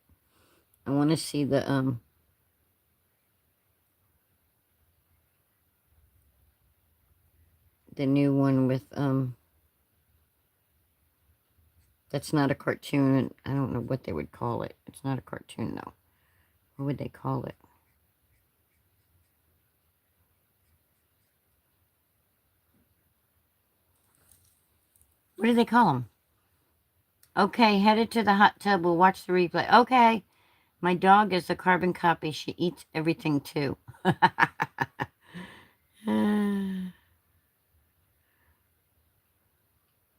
I want to see the new one with that's not a cartoon. I don't know what they would call it. It's not a cartoon though. What would they call it? What do they call them? Okay, headed to the hot tub. We'll watch the replay. Okay. My dog is a carbon copy. She eats everything too.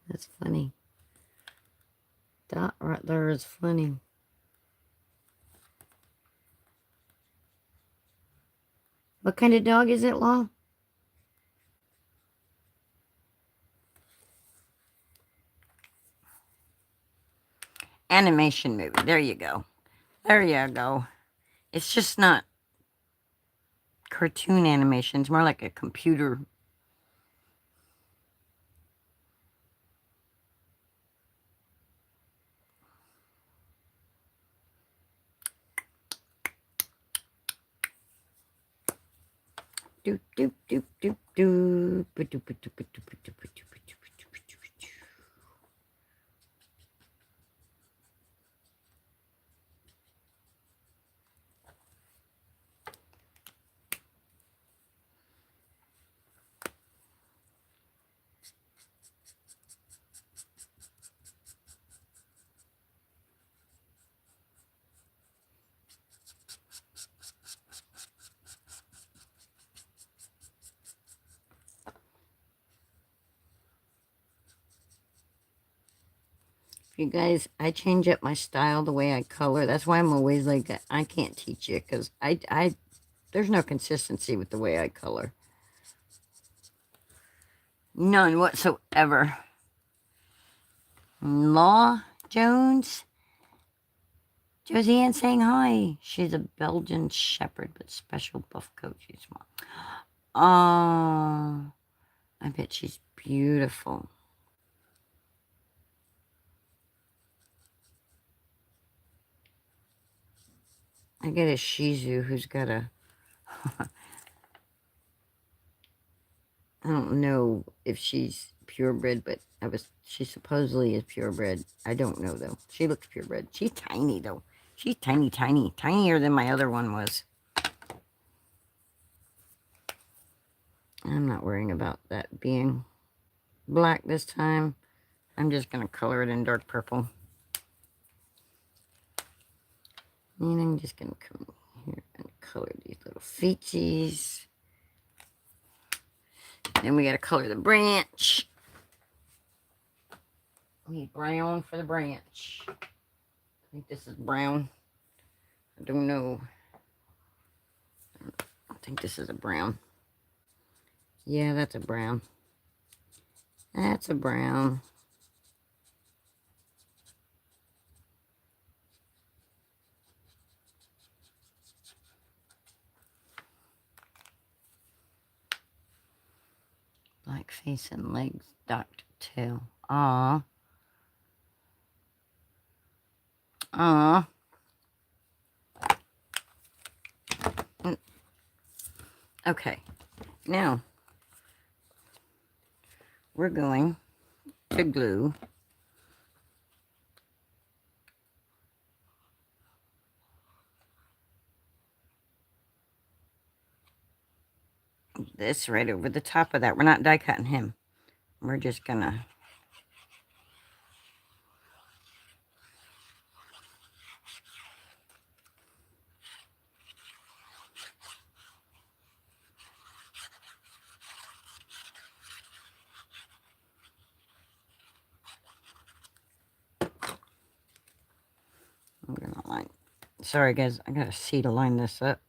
That's funny. That right there is funny. What kind of dog is it, Law? Animation movie. There you go. There you go. It's just not cartoon animation. It's more like a computer. Do do do do do. You guys, I change up my style the way I color. That's why I'm always like that. I can't teach you because there's no consistency with the way I color. None whatsoever. Law Jones. Josie saying hi. She's a Belgian Shepherd with special buff coat. She's small. Oh, I bet she's beautiful. I get a Shih Tzu who's got a... I don't know if she's purebred, but she supposedly is purebred. I don't know, though. She looks purebred. She's tiny, though. She's tiny, tiny. Tinier than my other one was. I'm not worrying about that being black this time. I'm just going to color it in dark purple. And I'm just going to come here and color these little feetsies. Then we got to color the branch. We need brown for the branch. I think this is brown. I don't know. I think this is a brown. Yeah, that's a brown. That's a brown. Black face and legs, docked tail. Aww. Aww. Okay. Now, we're going to glue this right over the top of that. We're not die cutting him. We're just gonna I'm gonna line. Sorry guys, I gotta see to line this up.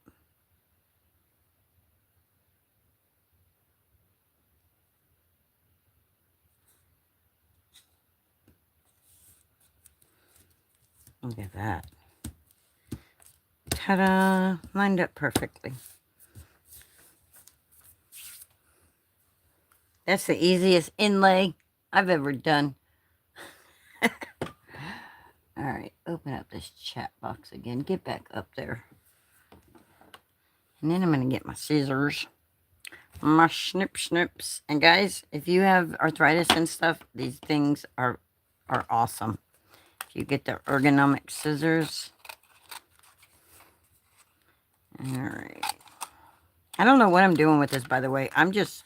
Look at that. Ta-da! Lined up perfectly. That's the easiest inlay I've ever done. Alright, open up this chat box again. Get back up there. And then I'm going to get my scissors. My snips. And guys, if you have arthritis and stuff, these things are awesome. If you get the ergonomic scissors. Alright. I don't know what I'm doing with this, by the way. I'm just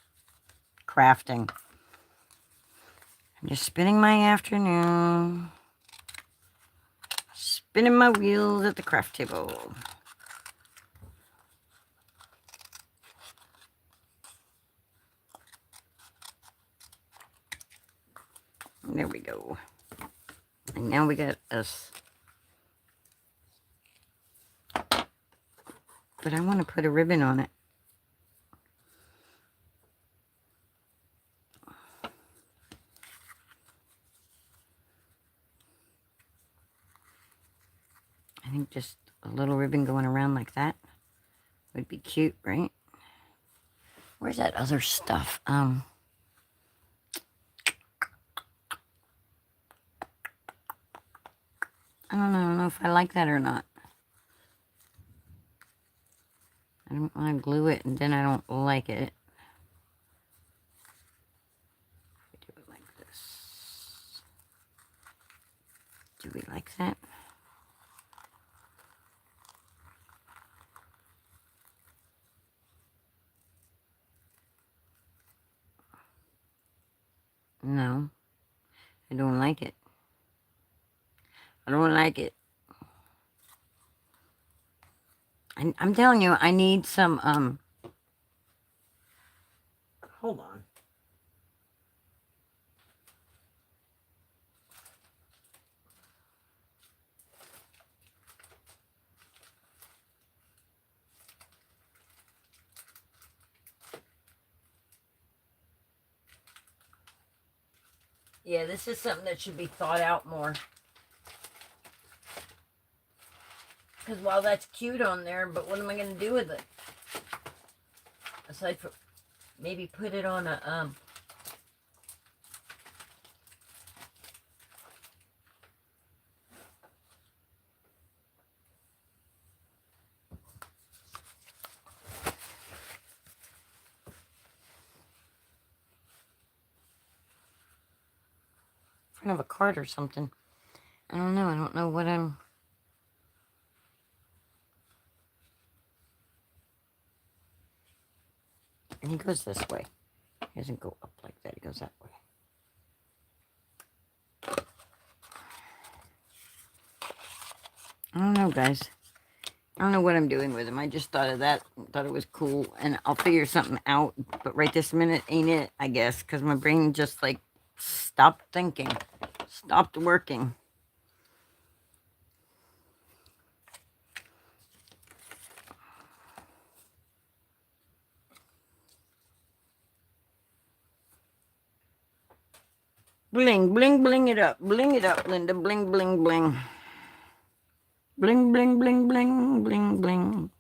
crafting. I'm just spending my afternoon. Spinning my wheels at the craft table. There we go. And now we got us. But I want to put a ribbon on it. I think just a little ribbon going around like that would be cute, right? Where's that other stuff? I don't know if I like that or not. I don't want to glue it and then I don't like it. Do it like this. Do we like that? No, I don't like it. I don't like it. I'm telling you, I need some, hold on. Yeah, this is something that should be thought out more. Because while that's cute on there, but what am I going to do with it? Aside from maybe put it on a, front of a card or something. I don't know. I don't know what I'm... And he goes this way. He doesn't go up like that. He goes that way. I don't know, guys. I don't know what I'm doing with him. I just thought of that. Thought it was cool. And I'll figure something out. But right this minute ain't it, I guess. Because my brain just, like, stopped thinking. Stopped working. Bling, bling, bling it up. Bling it up, Linda. Bling, bling, bling. Bling, bling, bling, bling, bling, bling.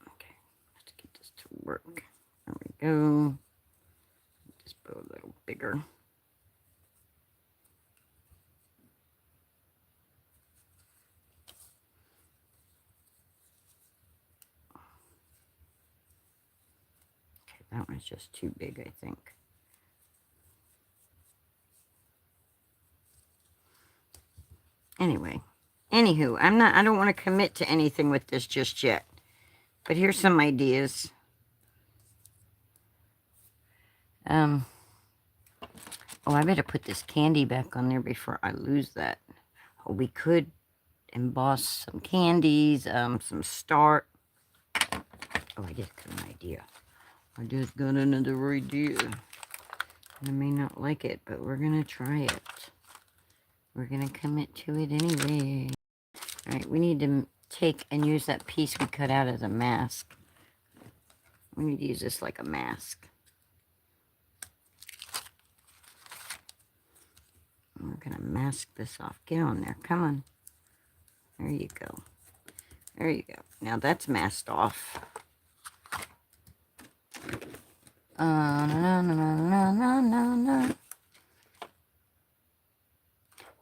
Okay, let's get this to work. There we go. Just put a little bigger. Okay, that one's just too big, I think. Anyway, anywho, I don't want to commit to anything with this just yet. But here's some ideas. Oh, I better put this candy back on there before I lose that. Oh, we could emboss some candies, some star. Oh, I just got an idea. I just got another idea. I may not like it, but we're going to try it. We're going to commit to it anyway. All right, we need to take and use that piece we cut out as a mask. We need to use this like a mask. We're going to mask this off. Get on there. Come on. There you go. There you go. Now that's masked off. No.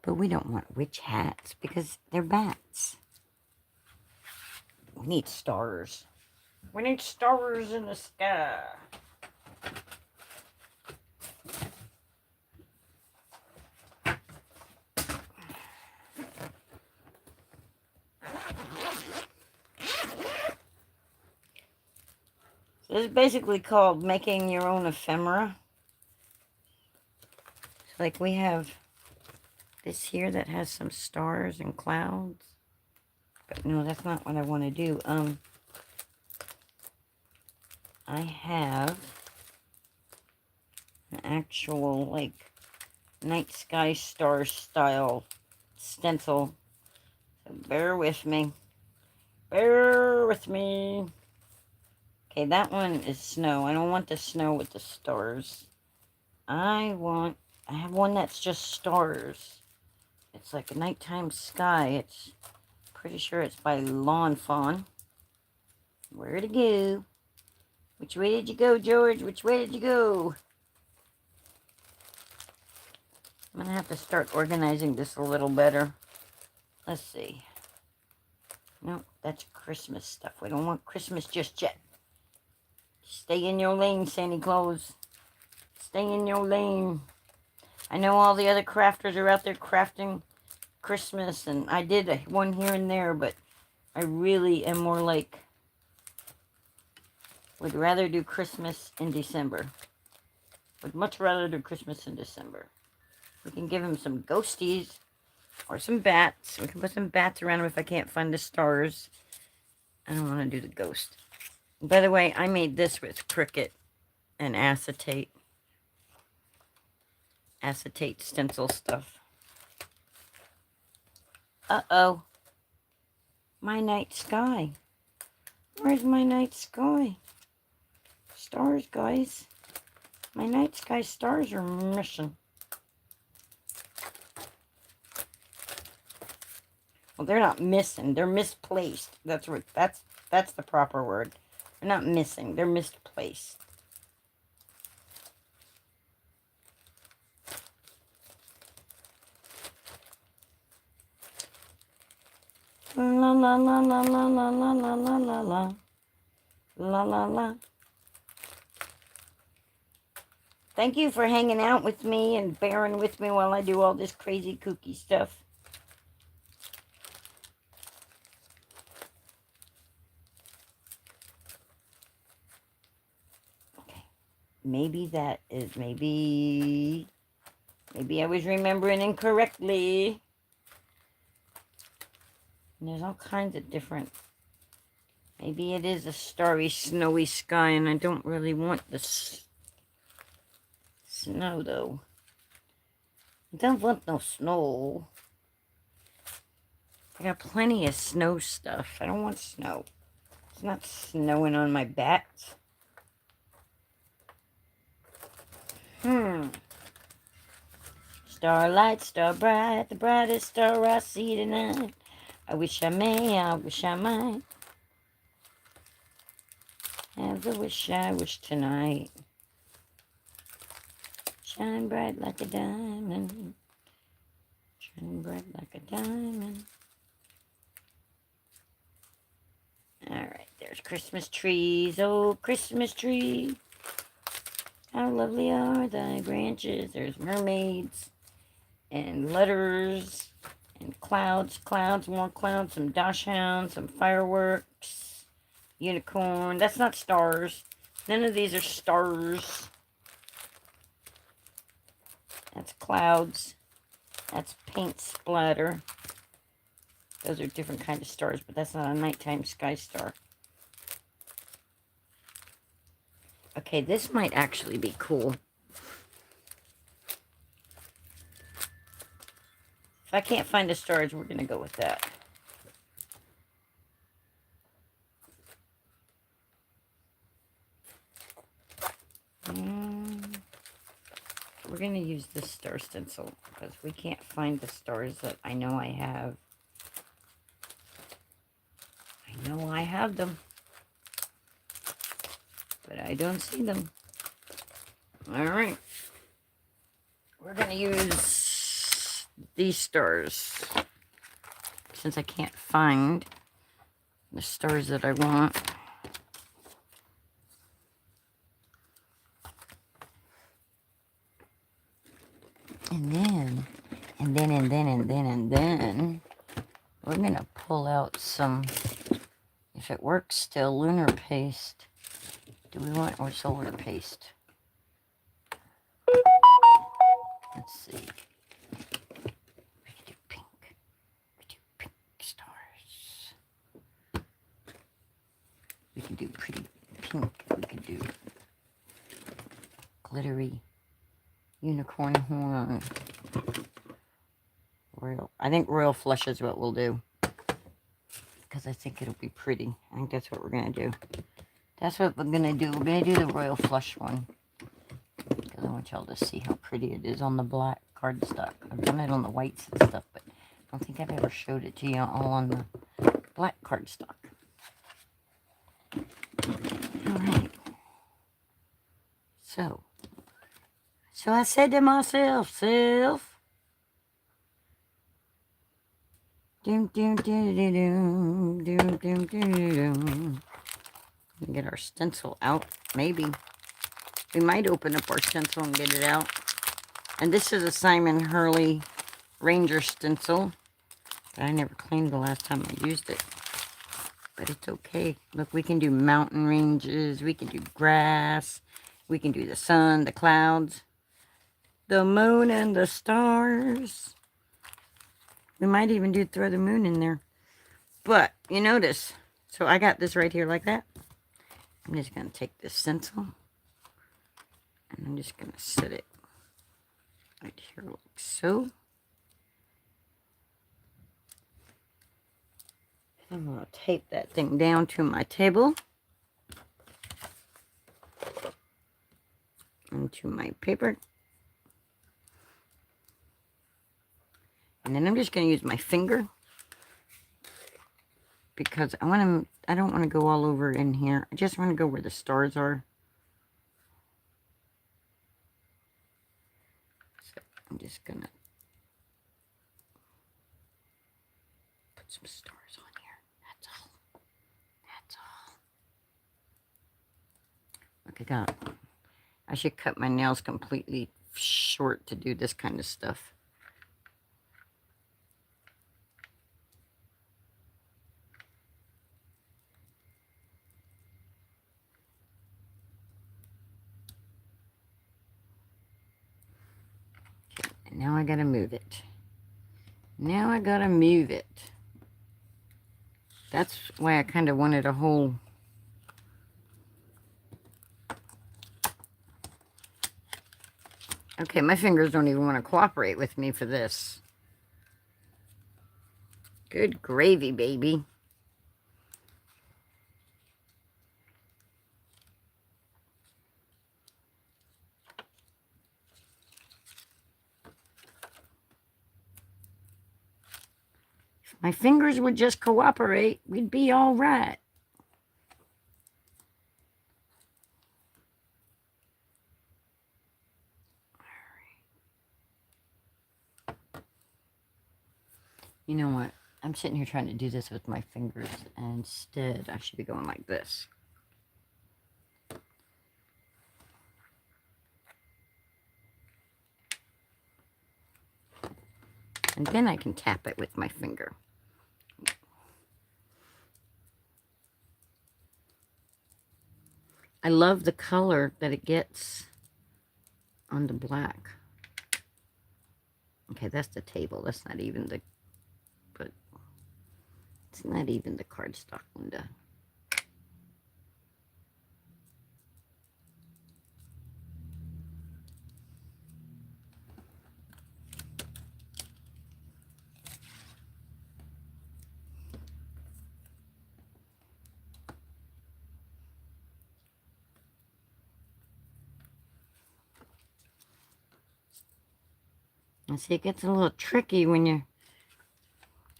But we don't want witch hats because they're bats. We need stars. We need stars in the sky. So this is basically called making your own ephemera. So like we have this here that has some stars and clouds. But no, that's not what I want to do. I have an actual like night sky star style stencil. So bear with me. Bear with me. Okay, that one is snow. I don't want the snow with the stars. I have one that's just stars. It's like a nighttime sky. It's pretty sure it's by Lawn Fawn. Where'd it go? Which way did you go, George? Which way did you go? I'm going to have to start organizing this a little better. Let's see. No, that's Christmas stuff. We don't want Christmas just yet. Stay in your lane, Santa Claus. Stay in your lane. I know all the other crafters are out there crafting Christmas, and I did one here and there, but I really am more like, would rather do Christmas in December. Would much rather do Christmas in December. We can give him some ghosties or some bats. We can put some bats around him if I can't find the stars. I don't want to do the ghost. By the way, I made this with Cricut and acetate. Acetate stencil stuff. Uh-oh. My night sky. Where's my night sky? Stars, guys. My night sky stars are missing. Well, they're not missing. They're misplaced. That's the proper word. They're not missing. They're misplaced. La la la la la la la la la la la la la la. Thank you for hanging out with me and bearing with me while I do all this crazy kooky stuff. Okay. Maybe that is, maybe I was remembering incorrectly. And there's all kinds of different, maybe it is a starry, snowy sky, and I don't really want the snow, though. I don't want no snow. I got plenty of snow stuff. I don't want snow. It's not snowing on my bats. Starlight, star bright, the brightest star I see tonight. I wish I may, I wish I might have the wish I wish tonight. Shine bright like a diamond. Shine bright like a diamond. Alright, there's Christmas trees. Oh, Christmas tree. How lovely are thy branches. There's mermaids and letters. And clouds, more clouds, some dachshunds, some fireworks, unicorn. That's not stars. None of these are stars. That's clouds. That's paint splatter. Those are different kinds of stars, but that's not a nighttime sky star. Okay, this might actually be cool. If I can't find the stars, we're going to go with that. we're going to use this star stencil because we can't find the stars that I know I have. I know I have them, but I don't see them. All right. We're going to use these stars since I can't find the stars that I want. And then, we're going to pull out some, if it works still, lunar paste. Do we want, or solar paste? Let's see. We can do pink. We do pink stars. We can do pretty pink. We can do glittery unicorn horn. Royal. I think royal flush is what we'll do. Because I think it'll be pretty. I think that's what we're going to do. That's what we're going to do. We're going to do the royal flush one. Because I want y'all to see how pretty it is on the black cardstock. I've done it on the whites and stuff, but I don't think I've ever showed it to you all on the black cardstock. Alright. So I said to myself, doom, doom, doom, doom, doom, doom, doom, doom. Get our stencil out, maybe. We might open up our stencil and get it out. And this is a Simon Hurley Ranger stencil that I never cleaned the last time I used it. But it's okay. Look, we can do mountain ranges. We can do grass. We can do the sun, the clouds, the moon, and the stars. We might even throw the moon in there. But, you notice, so I got this right here like that. I'm just going to take this stencil. And I'm just going to set it right here like so. I'm going to tape that thing down to my table. And to my paper. And then I'm just going to use my finger. Because I don't want to go all over in here. I just want to go where the stars are. So I'm just going to put some stars on here. That's all. That's all. Look at that. I should cut my nails completely short to do this kind of stuff. Now I gotta move it. Now I gotta move it. That's why I kind of wanted a whole... Okay, my fingers don't even want to cooperate with me for this. Good gravy, baby. If my fingers would just cooperate, we'd be all right. You know what? I'm sitting here trying to do this with my fingers, and instead I should be going like this. And then I can tap it with my finger. I love the color that it gets on the black. Okay, that's the table. That's not even the... But it's not even the cardstock, Linda. And see, it gets a little tricky when you...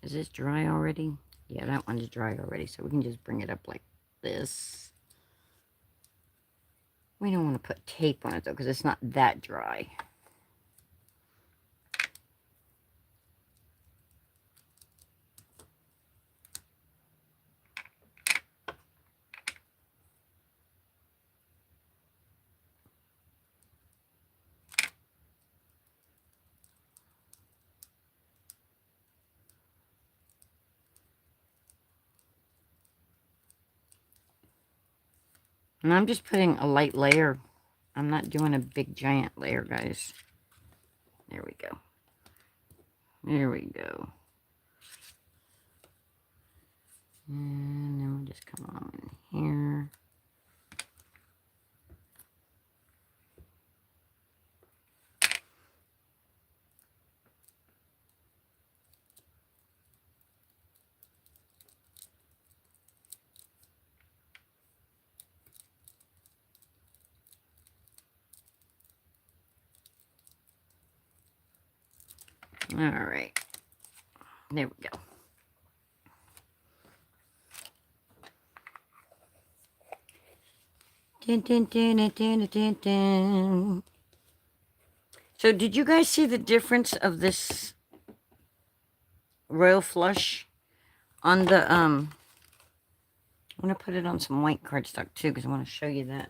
Is this dry already? Yeah, that one's dry already, so we can just bring it up like this. We don't want to put tape on it, though, because it's not that dry. And I'm just putting a light layer. I'm not doing a big giant layer, guys. There we go. There we go. And then we'll just come on in here. All right. There we go. Dun, dun, dun, dun, dun, dun, dun. So did you guys see the difference of this Royal Flush on the, I'm going to put it on some white cardstock too, because I want to show you that.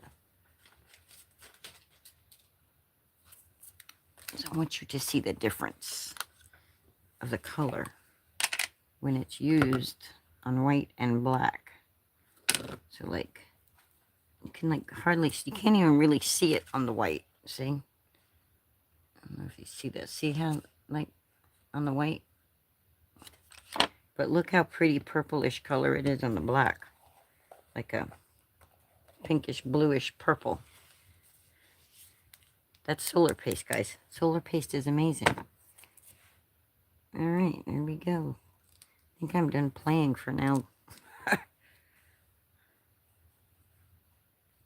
So I want you to see the difference of the color when it's used on white and black. So like, you can like hardly, you can't even really see it on the white, see? I don't know if you see that. See how, like, on the white? But look how pretty purplish color it is on the black. Like a pinkish, bluish purple. That's solar paste, guys. Solar paste is amazing. Alright, there we go. I think I'm done playing for now.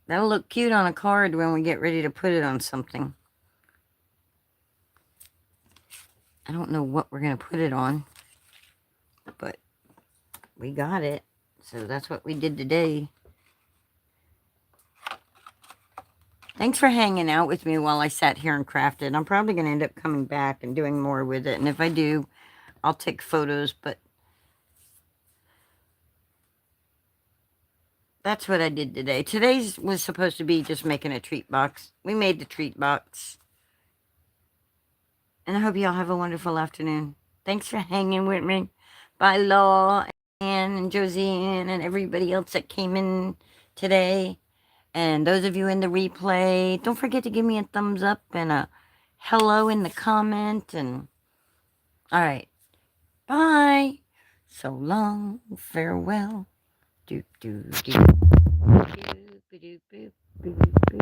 That'll look cute on a card when we get ready to put it on something. I don't know what we're going to put it on, but we got it. So that's what we did today. Thanks for hanging out with me while I sat here and crafted. I'm probably going to end up coming back and doing more with it. And if I do, I'll take photos, but that's what I did today. Today's was supposed to be just making a treat box. We made the treat box. And I hope y'all have a wonderful afternoon. Thanks for hanging with me. Bye, Law, Ann, and Josiane, and everybody else that came in today. And those of you in the replay, don't forget to give me a thumbs up and a hello in the comment. And all right. Bye. So long. Farewell. Do, do, do. Do, do, do, do, do, do.